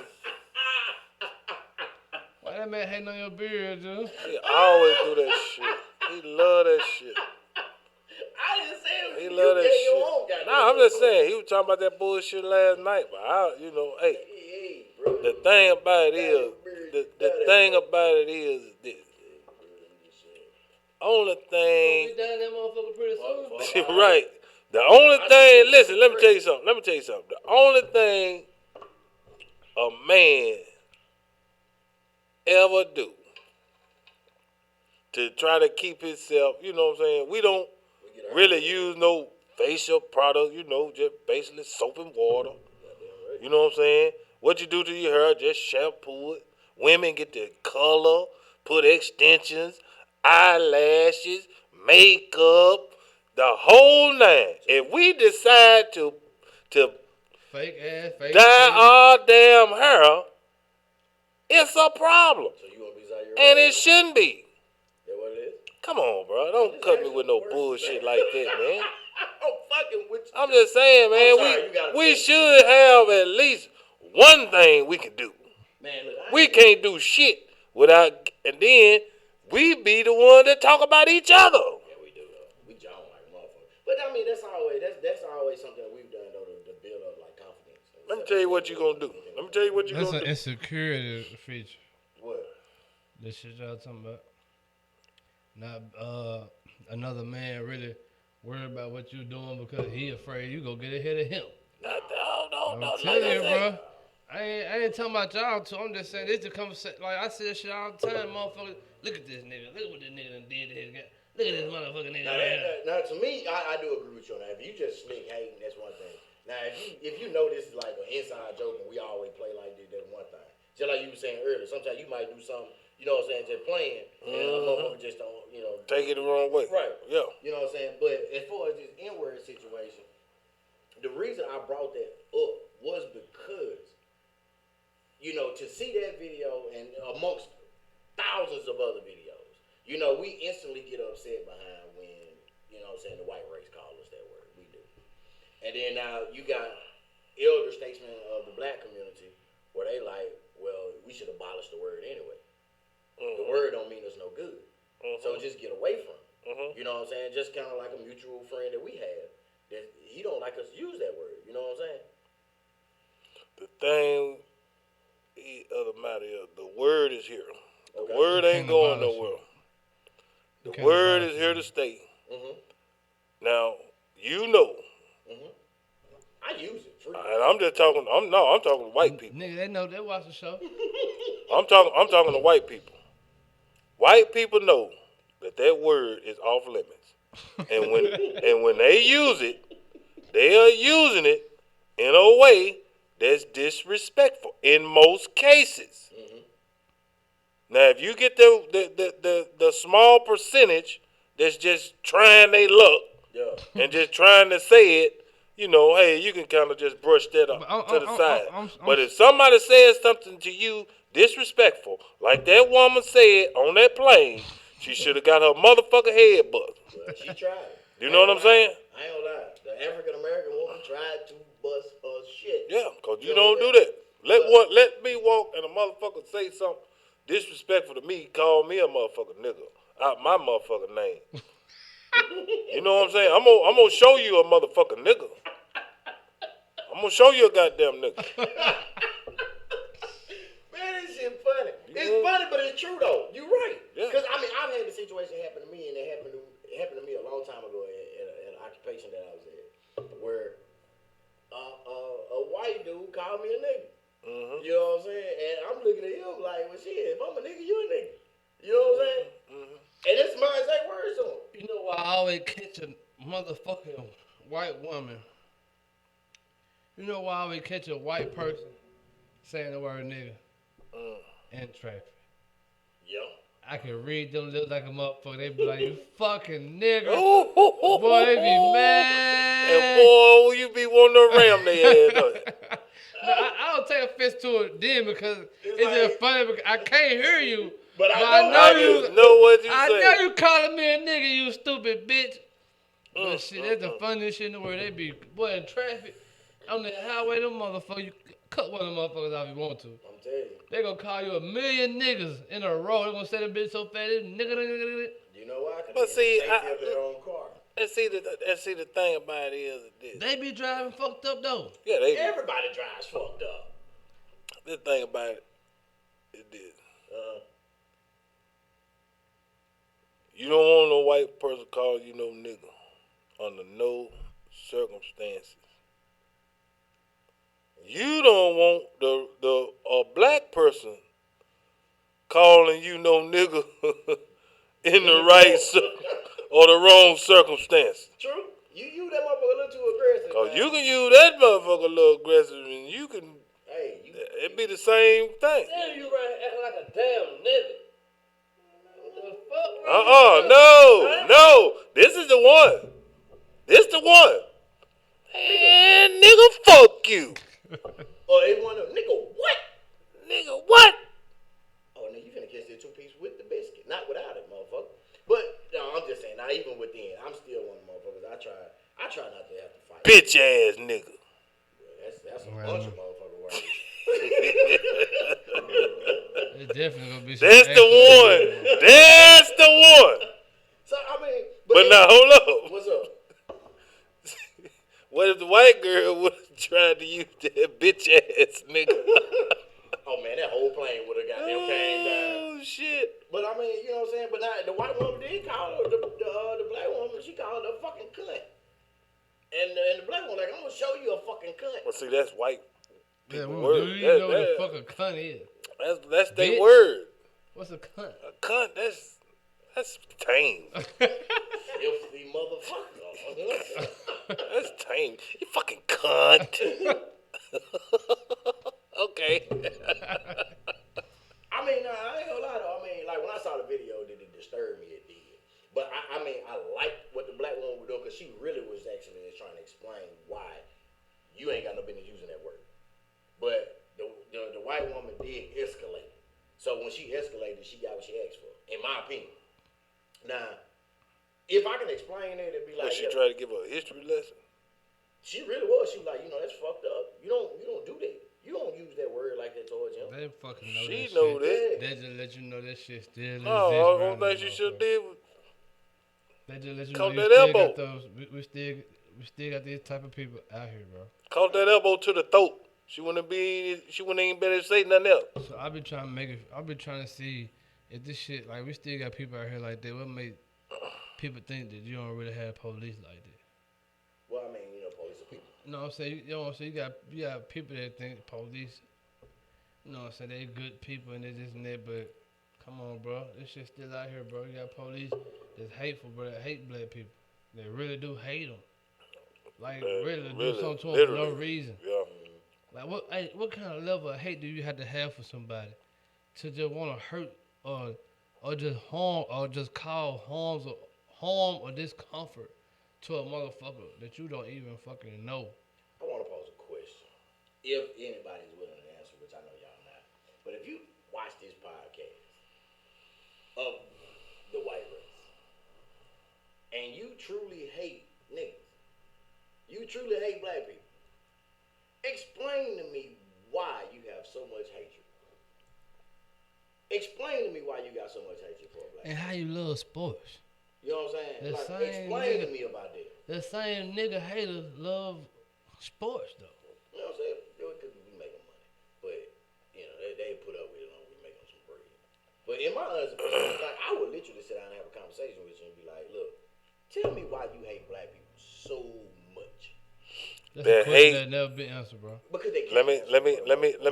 Why that man hating on your beard, dude? He always do that shit. He love that shit. I didn't say He love that shit. Nah, I'm just saying, he was talking about that bullshit last night, but Hey, bro. the thing about it is, this. Only thing, We done that motherfucker pretty soon. right. The only thing, listen, let me tell you something. The only thing a man ever do to try to keep himself, you know what I'm saying? We don't really use no facial product, just basically soap and water. You know what I'm saying? What you do to your hair, just shampoo it. Women get the color, put extensions, eyelashes, makeup, the whole nine. If we decide to Fake ass, fake dye shit. our damn hair, it's a problem. So you gonna be Zaire? And it shouldn't be. That what it is? Come on, bro. Don't cut me with no bullshit like that, man. I'm fucking with you. I'm just saying, man, I'm sorry, you gotta we finish. should have at least one thing we can do. Man, look, We can't do shit without, and then we be the one that talk about each other. Yeah, we do though. We jaw like a motherfucker. But I mean, that's always something that we've done though to build up like confidence. Let me tell you what you gonna do. That's an insecurity feature. What? This shit y'all talking about. Not another man really worried about what you doing because he afraid you go get ahead of him. No. I'm Like telling I you, say. bro. I ain't talking about y'all too. I'm just saying this is a conversation. Like I say this shit all the time, motherfucker. Look at this nigga. Look what this nigga done did to his guy. Look at this motherfucking nigga. Now, to me, I do agree with you on that. If you just slick hating, that's one thing. Now, if you know this is like an inside joke and we always play like this, that's one thing. Just like you were saying earlier, sometimes you might do something, you know what I'm saying, just playing, and a motherfucker just don't, Take it the wrong way. Right. Yeah. You know what I'm saying? But as far as this N-word situation, the reason I brought that up was because, to see that video and amongst thousands of other videos, we instantly get upset behind when, the white race call us that word. We do. And then now you got elder statesmen of the black community where they like, well, we should abolish the word anyway. The word don't mean us no good. So just get away from it. You know what I'm saying? Just kind of like a mutual friend that we have that he don't like us to use that word. You know what I'm saying? The thing of the matter is, the word is here. The Okay. word You ain't can't going abolish nowhere. You The can't word abolish is here to stay. Mm-hmm. Now, I use it. Free. and I'm just talking. I'm talking to white people. Nigga, they know they watch the show. I'm talking to white people. White people know that word is off limits, and when they use it, they are using it in a way that's disrespectful in most cases. Now, if you get the small percentage that's just trying their luck Yeah. and just trying to say it, hey, you can kind of just brush that up But to the side. I'm But if somebody says something to you disrespectful, like that woman said on that plane, she should have got her motherfucking head buzzed. Well, she tried. You know what I'm saying? I ain't gonna lie. The African American woman tried to bust her shit. Yeah, because you know don't do what I'm that. Let me walk and a motherfucker say something disrespectful to me, call me a motherfucking nigga out my motherfucking name. You know what I'm saying? I'm gonna show you a motherfucking nigga. I'm gonna show you a goddamn nigga. Man, this shit funny. It's funny, but it's true though. You're right. Yeah. Because I've had the situation happen to me, and it happened to me a long time ago at an occupation that I was at, where a white dude called me a nigga. You know what I'm saying? And I'm looking at him like, well, shit, if I'm a nigga, you a nigga. You know what I'm saying? And it's my exact words to him. You know why I always catch a motherfucking white woman? You know why I always catch a white person saying the word nigga in traffic? Yeah. I can read them lips like a motherfucker. They be like, you fucking nigga. Boy, Boy, they be mad. And boy, you be wanting to ram their ass, don't you? No, I don't take offense to it then because it's like- just funny because I can't hear you. But I I know know I you. just know what you I say. know you calling me a nigga, you stupid bitch. But shit, that's the funniest shit in the world. They be, boy, in traffic, on the highway, them motherfuckers, you cut one of them motherfuckers off if you want to. I'm telling you. They gonna call you a million niggas in a row. They gonna say them bitch so fast, nigga. You know why? 'Cause But they see, safety of their own car. And see the thing about it is this. They be driving fucked up though. Yeah, they. Everybody drives fucked up. The thing about it is this. You don't want no white person calling you no nigga under no circumstances. You don't want a black person calling you no nigga in the right or the wrong circumstance. True. You use that motherfucker a little too aggressive. Cause man. you can use that motherfucker a little aggressive, and you can. Hey, It be the same thing. Damn, you right acting like a damn nigga. What the fuck? No. This is the one. This the one. And nigga, fuck you. Oh, they want to nigga what? Nigga, what? Oh, no, you finna catch that 2-piece with the biscuit, not without it, motherfucker. But no, I'm just saying. Now, even within, I'm still one of the motherfuckers. I try not to have to fight. Bitch ass nigga. That's a bunch of motherfucker words. It's definitely gonna be some That's the one. That's the one. So I mean, But now hold up. What's up? What if the white girl would have tried to use that bitch ass nigga? Oh man, that whole plane would have goddamn came down. Oh shit. But I mean, you know what I'm saying. But now the white woman did call her the black woman. She called her a fucking cunt. And the black woman like, I'm gonna show you a fucking cunt. Well, see, that's white Yeah, people do word. you know what the fuck a cunt is? That's their Bitch. word. What's a cunt? A cunt. That's tame. Filthy motherfucker. That's tame. You fucking cunt. Okay. I mean, nah, I ain't gonna lie though. I mean, like when I saw the video, did it disturb me? It did. But I mean, I liked what the black woman was doing because she really was actually trying to explain why you ain't got no business using that word. But the white woman did escalate. So when she escalated, she got what she asked for, in my opinion. Now, if I can explain it, it'd be like She tried to give her a history lesson. she really was. She was like, that's fucked up. You don't do that. You don't use that word like that towards him. They fucking know She that know shit. that. They just let you know that shit still exists. Oh, right only thing she should have did was They just let you caught know that you still elbow. got those. We still got these type of people out here, bro. caught that elbow to the throat. She wouldn't even better say nothing else. So I been trying to make it. I been trying to see if this shit like we still got people out here like that. What make people think that you don't really have police like that? Well, I mean, police are people. You know what I'm saying? You know what I'm saying? You got people that think police. You know what I'm saying? They good people and they this and that, but come on, bro. This shit still out here, bro. You got police that's hateful, bro. That hate black people. They really do hate them. Like really do something to them for no reason. Yeah. Like what kind of level of hate do you have to have for somebody to just want to hurt or just harm or just cause harm or discomfort to a motherfucker that you don't even fucking know? I want to pose a question. If anybody's willing to answer, which I know y'all not, but if you watch this podcast of the white race and you truly hate niggas, you truly hate black people, explain to me why you have so much hatred. Explain to me why you got so much hatred for a black And how you love sports? You know what I'm saying? The Like, same explain nigga- to me about that. The same nigga haters love sports though. You know what I'm saying? Because we making money. But, they put up with it long as we make them some bread. But in my honest opinion, like, I would literally sit down and have a conversation with you and be like, look, tell me why you hate black people so much. That's That a question hate- that never been answered, bro. Because they Let can't.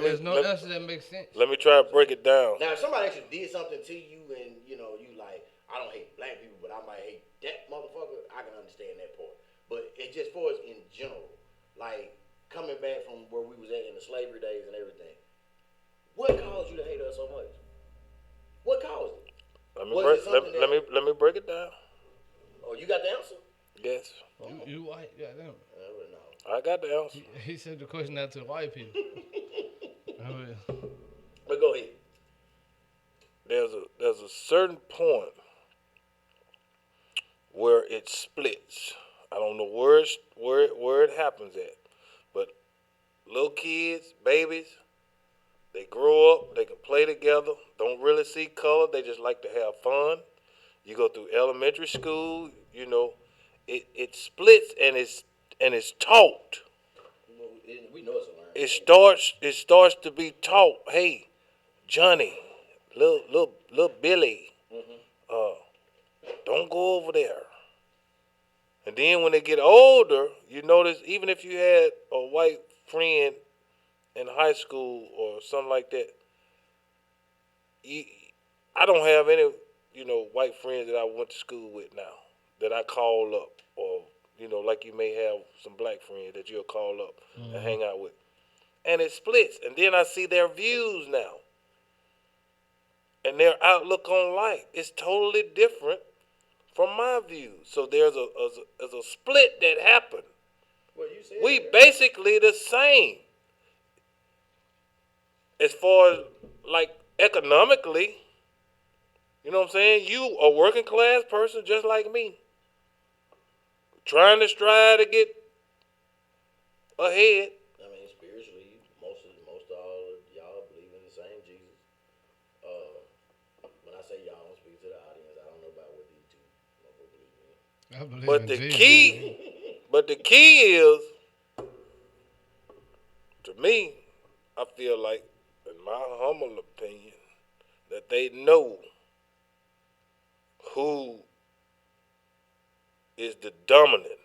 There's no answer that makes sense. Let me try to break it down. Now, if somebody actually did something to you and, you like, I don't hate black people, but I might hate that motherfucker, I can understand that part. But it's just for us in general, like, coming back from where we was at in the slavery days and everything, what caused you to hate us so much? What caused it? Let me break it down. Oh, you got the answer? Yes, You white, yeah, damn. No. I got the answer. He sent the question out to white people. But go ahead. There's a certain point where it splits. I don't know where it happens at, but little kids, babies, they grow up, they can play together, don't really see color, they just like to have fun. You go through elementary school, it splits and it's taught. Well, we know it's a learn. It starts to be taught. Hey, Johnny, little Billy, don't go over there. And then when they get older, you notice even if you had a white friend in high school or something like that, I don't have white friends that I went to school with now that I call up, or like you may have some black friends that you'll call up and hang out with, and it splits, and then I see their views now and their outlook on life. It's totally different from my views. So there's a split that happened. Well, you said We that. basically the same as far as like economically. You know what I'm saying? You a working class person just like me, trying to strive to get ahead. I mean, spiritually, most all of y'all believe in the same Jesus. When I say y'all, I'm speaking to the audience. I don't know about what these two motherfuckers believe in. I believe But in the Jesus. key is, to me, I feel like, in my humble opinion, that they know who is the dominant.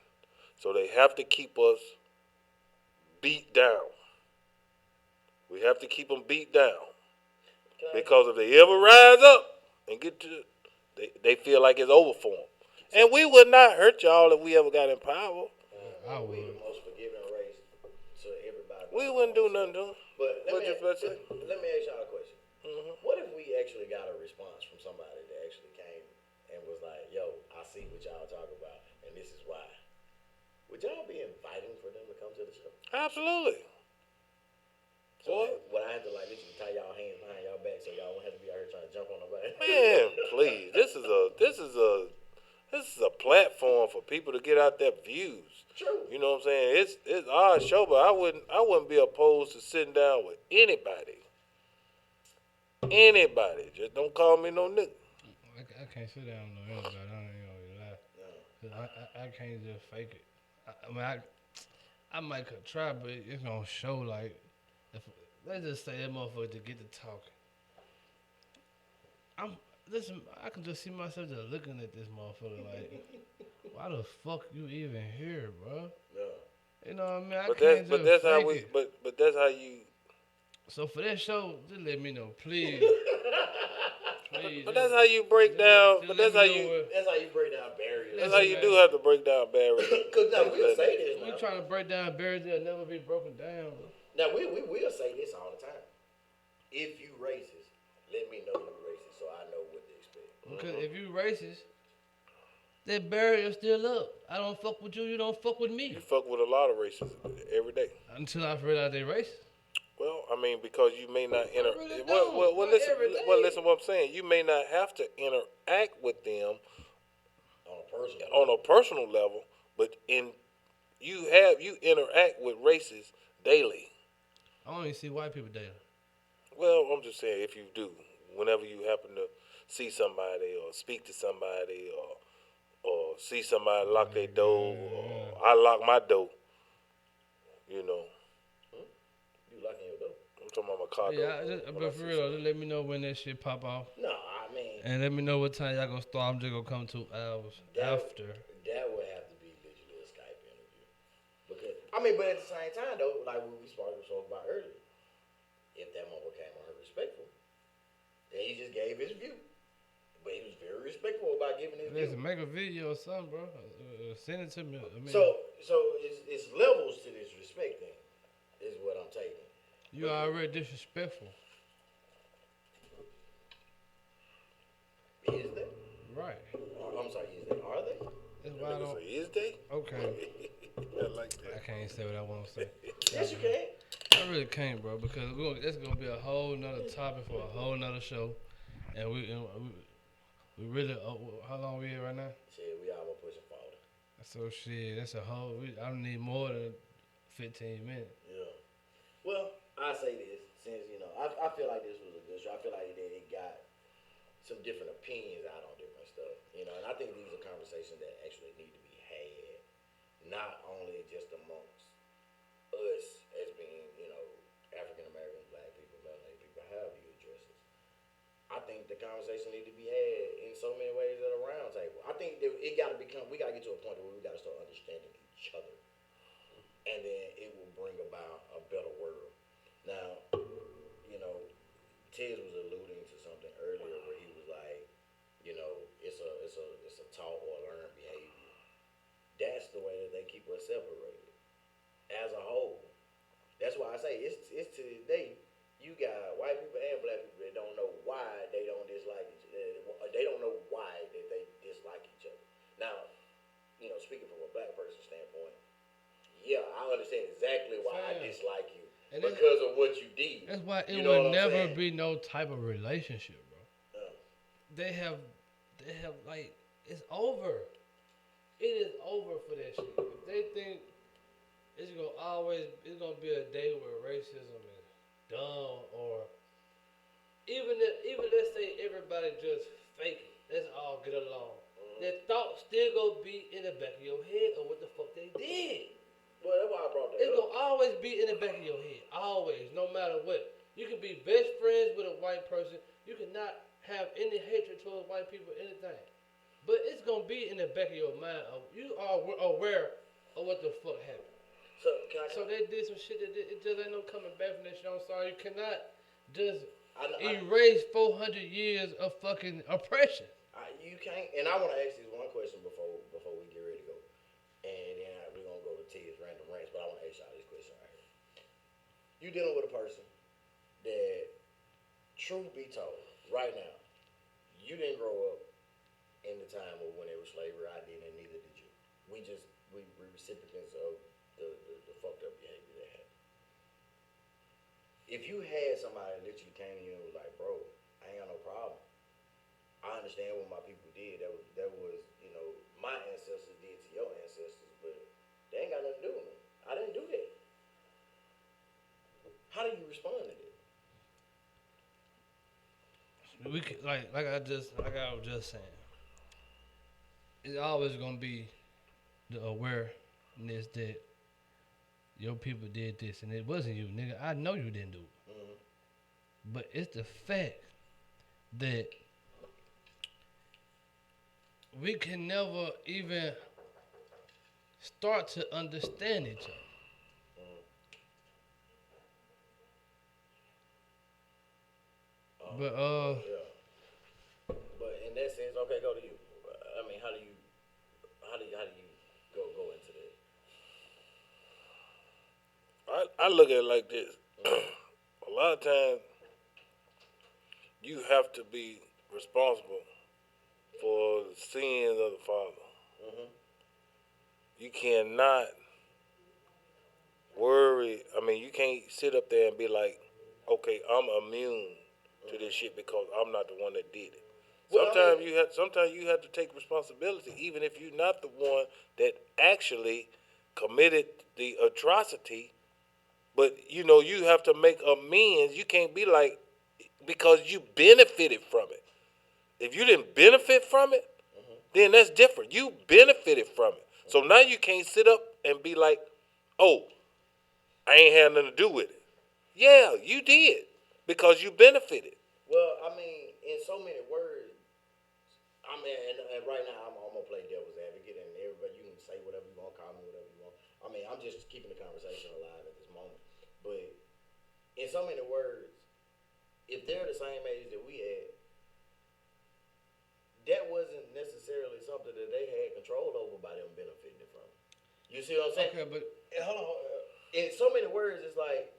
So they have to keep us beat down. We have to keep them beat down. Because if they ever rise up and get to, they feel like it's over for them. And we would not hurt y'all if we ever got in power. I We would. the most forgiving race to everybody. We wouldn't do nothing to them. But What you supposed to say? let me ask y'all a question. What if we actually got a response from somebody that actually came and was like, "Yo, I see what y'all talk about, and this is why." Would y'all be inviting for them to come to the show? Absolutely. So Boy. would I have to like literally tie y'all hands behind y'all back so y'all won't have to be out here trying to jump on nobody? Man, please. This is a platform for people to get out their views. True. You know what I'm saying? It's our show, but I wouldn't be opposed to sitting down with anybody. Anybody. Just don't call me no nigga. I can't sit down with no anybody. I ain't gonna lie. 'Cause I can't just fake it. I mean, I might could try, but it's gonna show like, if let's just say that motherfucker to get to talking. Listen. I can just see myself just looking at this motherfucker like, why the fuck you even here, bro? Yeah. You know what I mean? I But can't that's just how fake we it. but that's how you So for that show, just let me know, please. Please. but that's how you break down. But that's how you That's how you break down barriers. that's how you do have to break down barriers. Because now we'll say this We now. trying to break down barriers that'll never be broken down. Now we will say this all the time. If you racist, let me know you racist so I know what to expect. Because if you racist, that barrier still up. I don't fuck with you, you don't fuck with me. You fuck with a lot of races every day. Until I realize they racist. Well, I mean, because you may not really don't. Not every day. listen what I'm saying. You may not have to interact with them on a personal level, but you interact with races daily. I only see white people daily. Well, I'm just saying, if you do, whenever you happen to see somebody or speak to somebody or see somebody lock their door, or I lock my door, you know. You locking your door? I'm talking about my car door. But for real, just let me know when that shit pop off. No, I mean And let me know what time y'all gonna start. I'm just gonna come 2 hours after. that would have to be literally a Skype interview. Because but at the same time though, like what we spoke about earlier, if that mother came on her respectful, then he just gave his view. But he was very respectful about giving his Listen, view. make a video or something, bro. Send it to me. I mean, So it's levels to this respect thing, is what I'm taking. you already disrespectful. Is they? Right. I'm sorry, is they? Are they? That's why I don't. Is they? Okay. I like I that. can't say what I want to say. Yes, you can. I really can't, bro, because that's gonna be a whole nother topic for a whole nother show, and we really. How long we here right now? Shit, we almost pushing 40. So shit, that's a whole. I don't need more than 15 minutes. Yeah. Well, I say this since I feel like this was a good show. I feel like it got some different opinions out on different stuff. And I think these are conversations that actually need to be had, not only just amongst us as being African Americans, Black people, melanated people, however you address us. I think the conversation need to be had in so many ways at a round table. I think that we got to get to a point where we got to start understanding each other. And then it will bring about a better world. Now, Tiz was alluding to something earlier where he was like, separated as a whole. That's why I say it's to this day. You got white people and black people that don't know why they don't dislike each other. They don't know why that they dislike each other. Now, speaking from a black person standpoint, yeah, I understand exactly why I Fam. dislike you And because of what you did. that's why it You know will what I'm never saying? be no type of relationship, bro. Uh, They have like it's over. It is over for that shit. If they think it's gonna be a day where racism is done, or even let's say everybody just fake it. Let's all get along. That thought still gonna be in the back of your head of what the fuck they did. well, that's why I brought that It's up. gonna always be in the back of your head. Always, no matter what. You can be best friends with a white person. You cannot have any hatred towards white people, anything. But it's gonna be in the back of your mind. You are aware of what the fuck happened. So can I? So they did some shit that it just ain't no coming back from that shit. I'm sorry. You cannot just erase 400 years of fucking oppression. You can't. And I want to ask this one question before we get ready to go, and then we're gonna go to Ted's random rants. But I want to ask y'all this question right here. You dealing with a person that, truth be told, right now, you didn't grow up in the time of when there was slavery. I didn't, and neither did you. We recipients of the fucked up behavior they had. If you had somebody that literally came to you and was like, bro, I ain't got no problem. I understand what my people did. That was my ancestors did to your ancestors, but they ain't got nothing to do with me. I didn't do that. How do you respond to that? We can, like I was just saying. It's always gonna be the awareness that your people did this and it wasn't you, nigga. I know you didn't do it. Mm-hmm. But it's the fact that we can never even start to understand each other. But Yeah. But in that sense, okay, go to you. I mean, how do you go into that? I look at it like this. A lot of times, you have to be responsible for the sins of the father. Mm-hmm. You cannot worry. I mean, you can't sit up there and be like, okay, I'm immune to this shit because I'm not the one that did it. Well, Sometimes you have to take responsibility, even if you're not the one that actually committed the atrocity. But you have to make amends. You can't be like, because you benefited from it. If you didn't benefit from it, then that's different. You benefited from it. So now you can't sit up and be like, oh, I ain't had nothing to do with it. Yeah, you did, because you benefited. Well, I mean, in so many words, I mean, and right now I'm gonna play devil's advocate, and everybody, you can say whatever you want, call me whatever you want. I mean, I'm just keeping the conversation alive at this moment. But in so many words, if they're the same age that we had, that wasn't necessarily something that they had control over by them benefiting from. You see what I'm saying? okay, but Hold on. In so many words, it's like,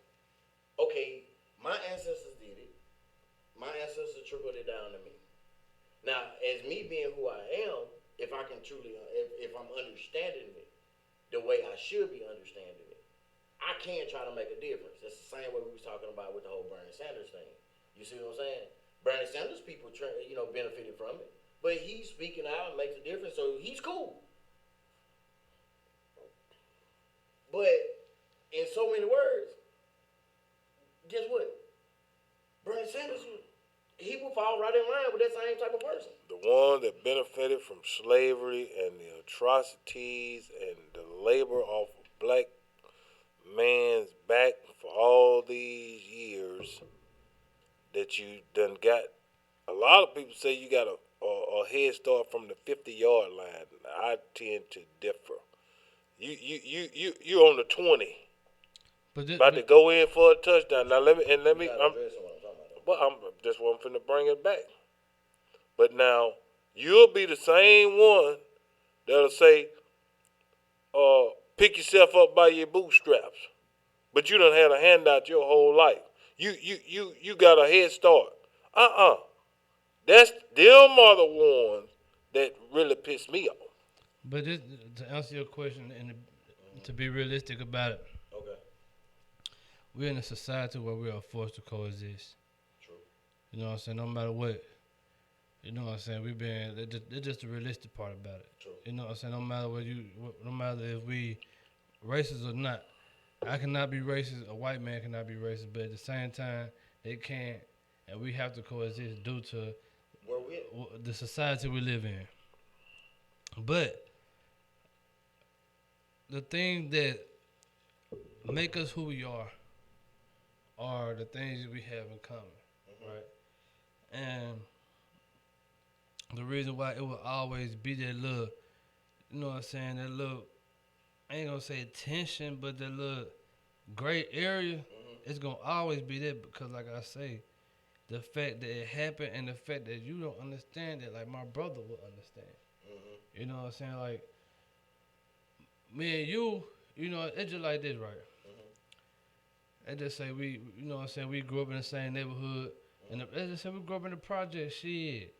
okay, my ancestors did it. My ancestors trickled it down to me. Now, as me being who I am, if I can truly, if I'm understanding it the way I should be understanding it, I can try to make a difference. That's the same way we was talking about with the whole Bernie Sanders thing. You see what I'm saying? Bernie Sanders people, benefited from it, but he's speaking out and makes a difference, so he's cool. But in so many words, guess what? Bernie Sanders, he will fall right in line with that same type of person. The one that benefited from slavery and the atrocities and the labor off of black man's back for all these years, that you done got. A lot of people say you got a head start from the 50-yard line. I tend to differ. You on the 20, about to go in for a touchdown. Now let me. You're not addressing what I'm talking about. But I'm just one finna bring it back. But now you'll be the same one that'll say, pick yourself up by your bootstraps. But you done had a handout your whole life. You got a head start. That's them are the ones that really piss me off. But this, to answer your question and to be realistic about it, Okay. we're in a society where we are forced to coexist. True. You know what I'm saying? No matter what. You know what I'm saying? That's just the realistic part about it. True. You know what I'm saying? No matter if we racist or not, I cannot be racist. A white man cannot be racist. But at the same time, they can't, and we have to coexist due to Where we at? the society we live in. But the things that make us who we are the things that we have in common, right? And the reason why it will always be that little, you know what I'm saying, that little, I ain't gonna say tension, but that little gray area, it's gonna always be there because, like I say, the fact that it happened and the fact that you don't understand it, like my brother will understand. You know what I'm saying? Like, me and you know, it's just like this, right? They just say you know what I'm saying, we grew up in the same neighborhood, and they just say we grew up in the project. Shit,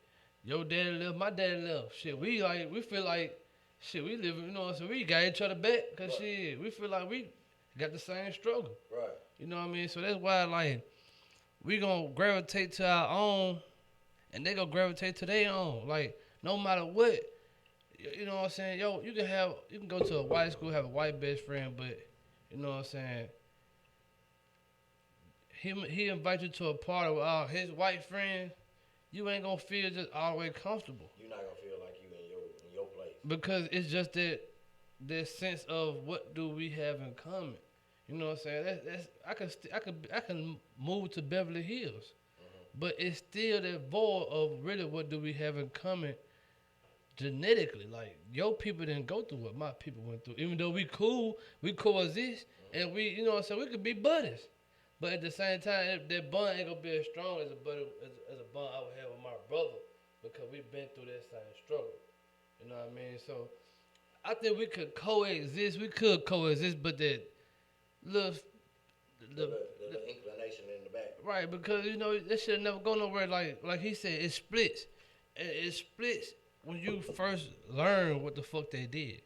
your daddy left, my daddy left. Shit, we feel like, shit, we live, you know what I'm saying, we got each other back, cause shit, we feel like we got the same struggle. Right. You know what I mean? So that's why, like, we gonna gravitate to our own, and they gonna gravitate to their own. Like, no matter what, you know what I'm saying? Yo, you can go to a white school, have a white best friend, but you know what I'm saying? He invite you to a party with all his white friends. You ain't gonna feel just all the way comfortable You're not gonna feel like you in your place. because it's just that sense of what do we have in common. You know what I'm saying? I can move to Beverly Hills, but it's still that void of really what do we have in common genetically. Like, your people didn't go through what my people went through. Even though we coexist, and we, you know what I'm saying, we could be buddies. But at the same time, that bond ain't gonna be as strong as a bond I would have with my brother because we've been through that same struggle. You know what I mean? So I think we could coexist. We could coexist, but that little The inclination in the back. right, because you know that shit never go nowhere. Like he said, it splits. And it splits when you first learn what the fuck they did.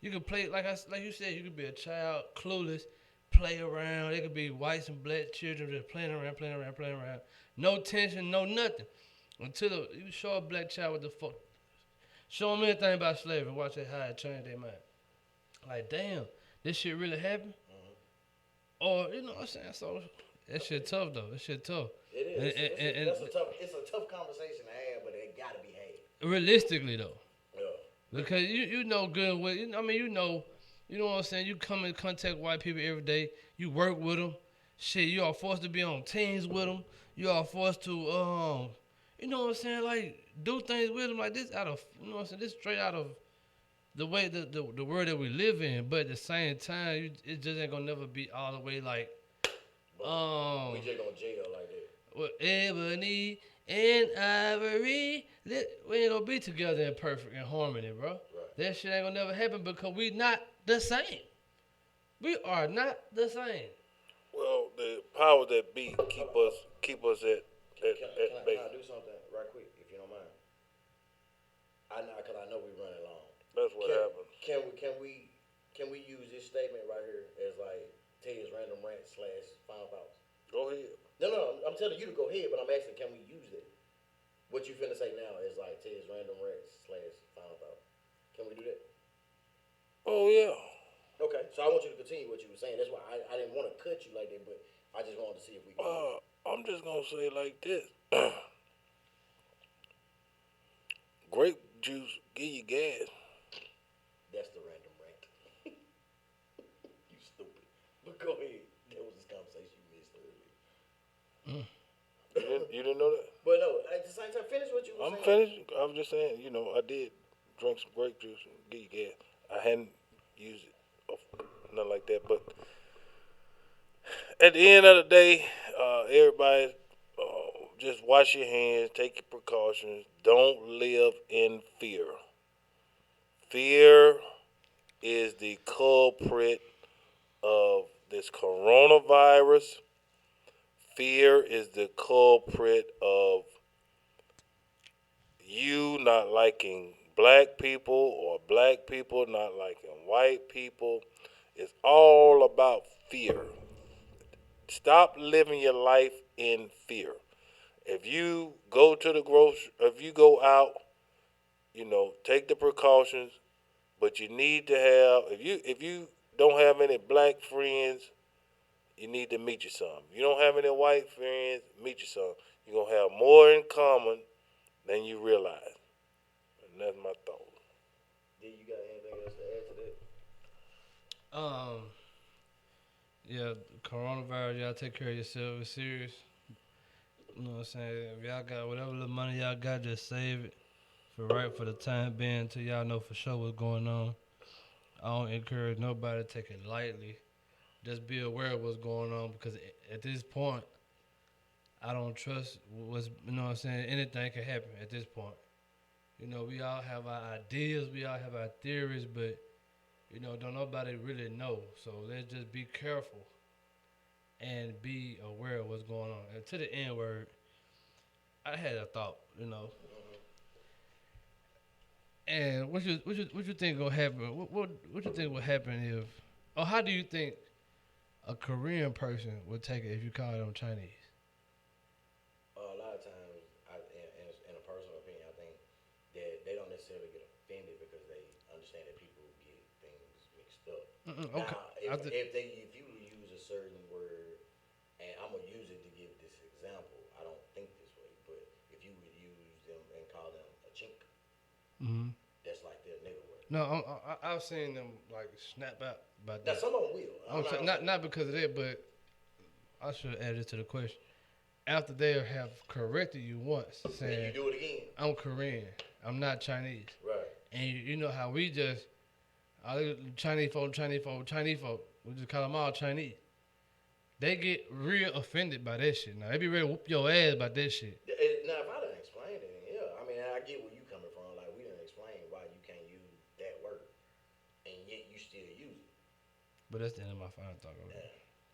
You can play like you said, you could be a child, clueless, play around. It could be whites and black children just playing around. No tension, no nothing. Until you show a black child what the fuck. Show them anything about slavery. Watch it how it change their mind. Like, damn, this shit really happened? Or, you know what I'm saying? So, that shit tough, though. That shit tough. It is. It's a tough conversation to have, but it gotta be had. Realistically, though. Yeah. Because you know good what, you know what I'm saying? You come in contact with white people every day. You work with them. Shit, you are forced to be on teams with them. You are forced to, you know what I'm saying? Like, do things with them like this out of, you know what I'm saying? This straight out of the way the world that we live in. But at the same time, it just ain't gonna never be all the way like, We just gonna jail like that. well, ebony and ivory, we ain't gonna be together in perfect in harmony, bro. Right. That shit ain't gonna never happen because we not the same. We are not the same. Well, the powers that be keep us at bay. Can I do something right quick, if you don't mind? Because I know we're running long. That's what happens. Can we use this statement right here as like Ted's random rant / final thoughts? Go ahead. No, I'm telling you to go ahead, but I'm asking, can we use it? What you finna say now is like Ted's random rant / final thoughts. Can we do that? Oh yeah. Okay, so I want you to continue what you were saying. That's why I didn't want to cut you like that, but I just wanted to see if we could. I'm just gonna say it like this. Grape juice give you gas. That's the random rant. You stupid. But go ahead. That was this conversation you missed earlier. You didn't know that? But no, at the same time, finish what you were I'm saying. finished. I'm just saying, I did drink some grape juice and give you gas. I hadn't used it or nothing like that. But at the end of the day, everybody just wash your hands, take your precautions. Don't live in fear. Fear is the culprit of this coronavirus. Fear is the culprit of you not liking black people or black people not liking white people. It's all about fear. Stop living your life in fear. If you go to the if you go out, take the precautions, but you need to have if you don't have any black friends, you need to meet you some. If you don't have any white friends, meet you some. You're gonna have more in common than you realize. And that's my thought. D, you got anything else to add to that? Um, yeah, coronavirus, y'all take care of yourself. It's serious. You know what I'm saying? If y'all got whatever little money y'all got, just save it for the time being until y'all know for sure what's going on. I don't encourage nobody to take it lightly. Just be aware of what's going on because at this point, I don't trust what's, you know what I'm saying? Anything can happen at this point. We all have our ideas, we all have our theories, but, don't nobody really know. So let's just be careful and be aware of what's going on. And to the end word, I had a thought. And what you think gonna happen? What you think will happen if? Or how do you think a Korean person would take it if you call them Chinese? A lot of times, in a personal opinion, I think that they don't necessarily get offended because they understand that people get things mixed up. Okay. Now, if you use a certain word, and I'm gonna use it to give this example, I don't think this way, but if you would use them and call them a chink, Hmm. that's like their nigga word. No, I've seen them like snap out about Now that. some of them will. I'm saying, not because of that, but I should add this to the question. After they have corrected you once, And you saying do it again. I'm Korean, I'm not Chinese, Right. and you know how we just Chinese folk, we just call them all Chinese. They get real offended by that shit. Now they be ready to whoop your ass about that shit. Now, if I done explained it, then yeah. I mean, I get where you coming from. Like, we done explained why you can't use that word, and yet you still use it. But that's the end of my final thought.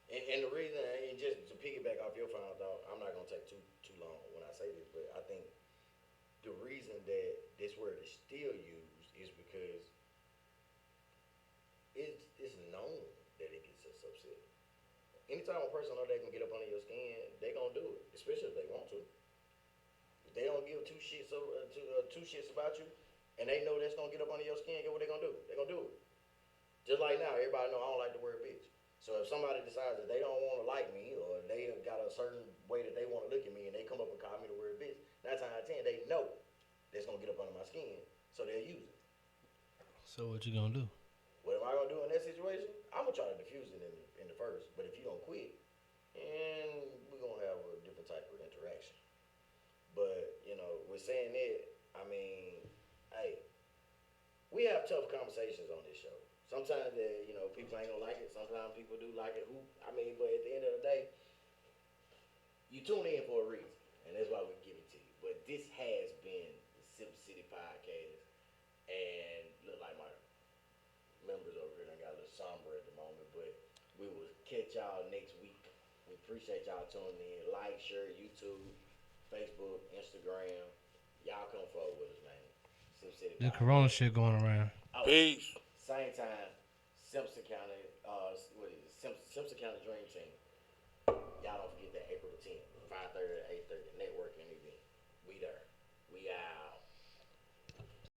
And the reason, and just to piggyback off your final thought, I'm not gonna take too long when I say this, but I think the reason that this word is still used is because it's known that it gets us upset. Anytime a person know they can get up under your skin, they gonna do it, especially if they want to. If they don't give two shits about you, and they know that's gonna get up under your skin, get what they gonna do? They gonna do it. Just like now, everybody know I don't like the word bitch. So if somebody decides that they don't want to like me, or they got a certain way that they want to look at me, and they come up and call me the word bitch, 9 times out of 10, they know that's gonna get up under my skin, so they'll use it. So what you gonna do? What am I gonna do in that situation? I'm gonna try to diffuse it in the first. But if you don't quit, and we're gonna have a different type of interaction. But with saying that, I mean, hey, we have tough conversations on this show. Sometimes people ain't gonna like it. Sometimes people do like it. But at the end of the day, you tune in for a reason, and that's why we give it to you. But this has been the Sipp City Podcast, and look like my members over here done got a little somber at the moment, but we will catch y'all next week. We appreciate y'all tuning in. Like, share, YouTube, Facebook, Instagram. Y'all come forward with us, man. Sipp City The Podcast. Corona shit going around. Peace. Same time, Simpson County, Simpson County Dream Team. Y'all don't forget that April the 10th, 5:30 to 8:30, networking event.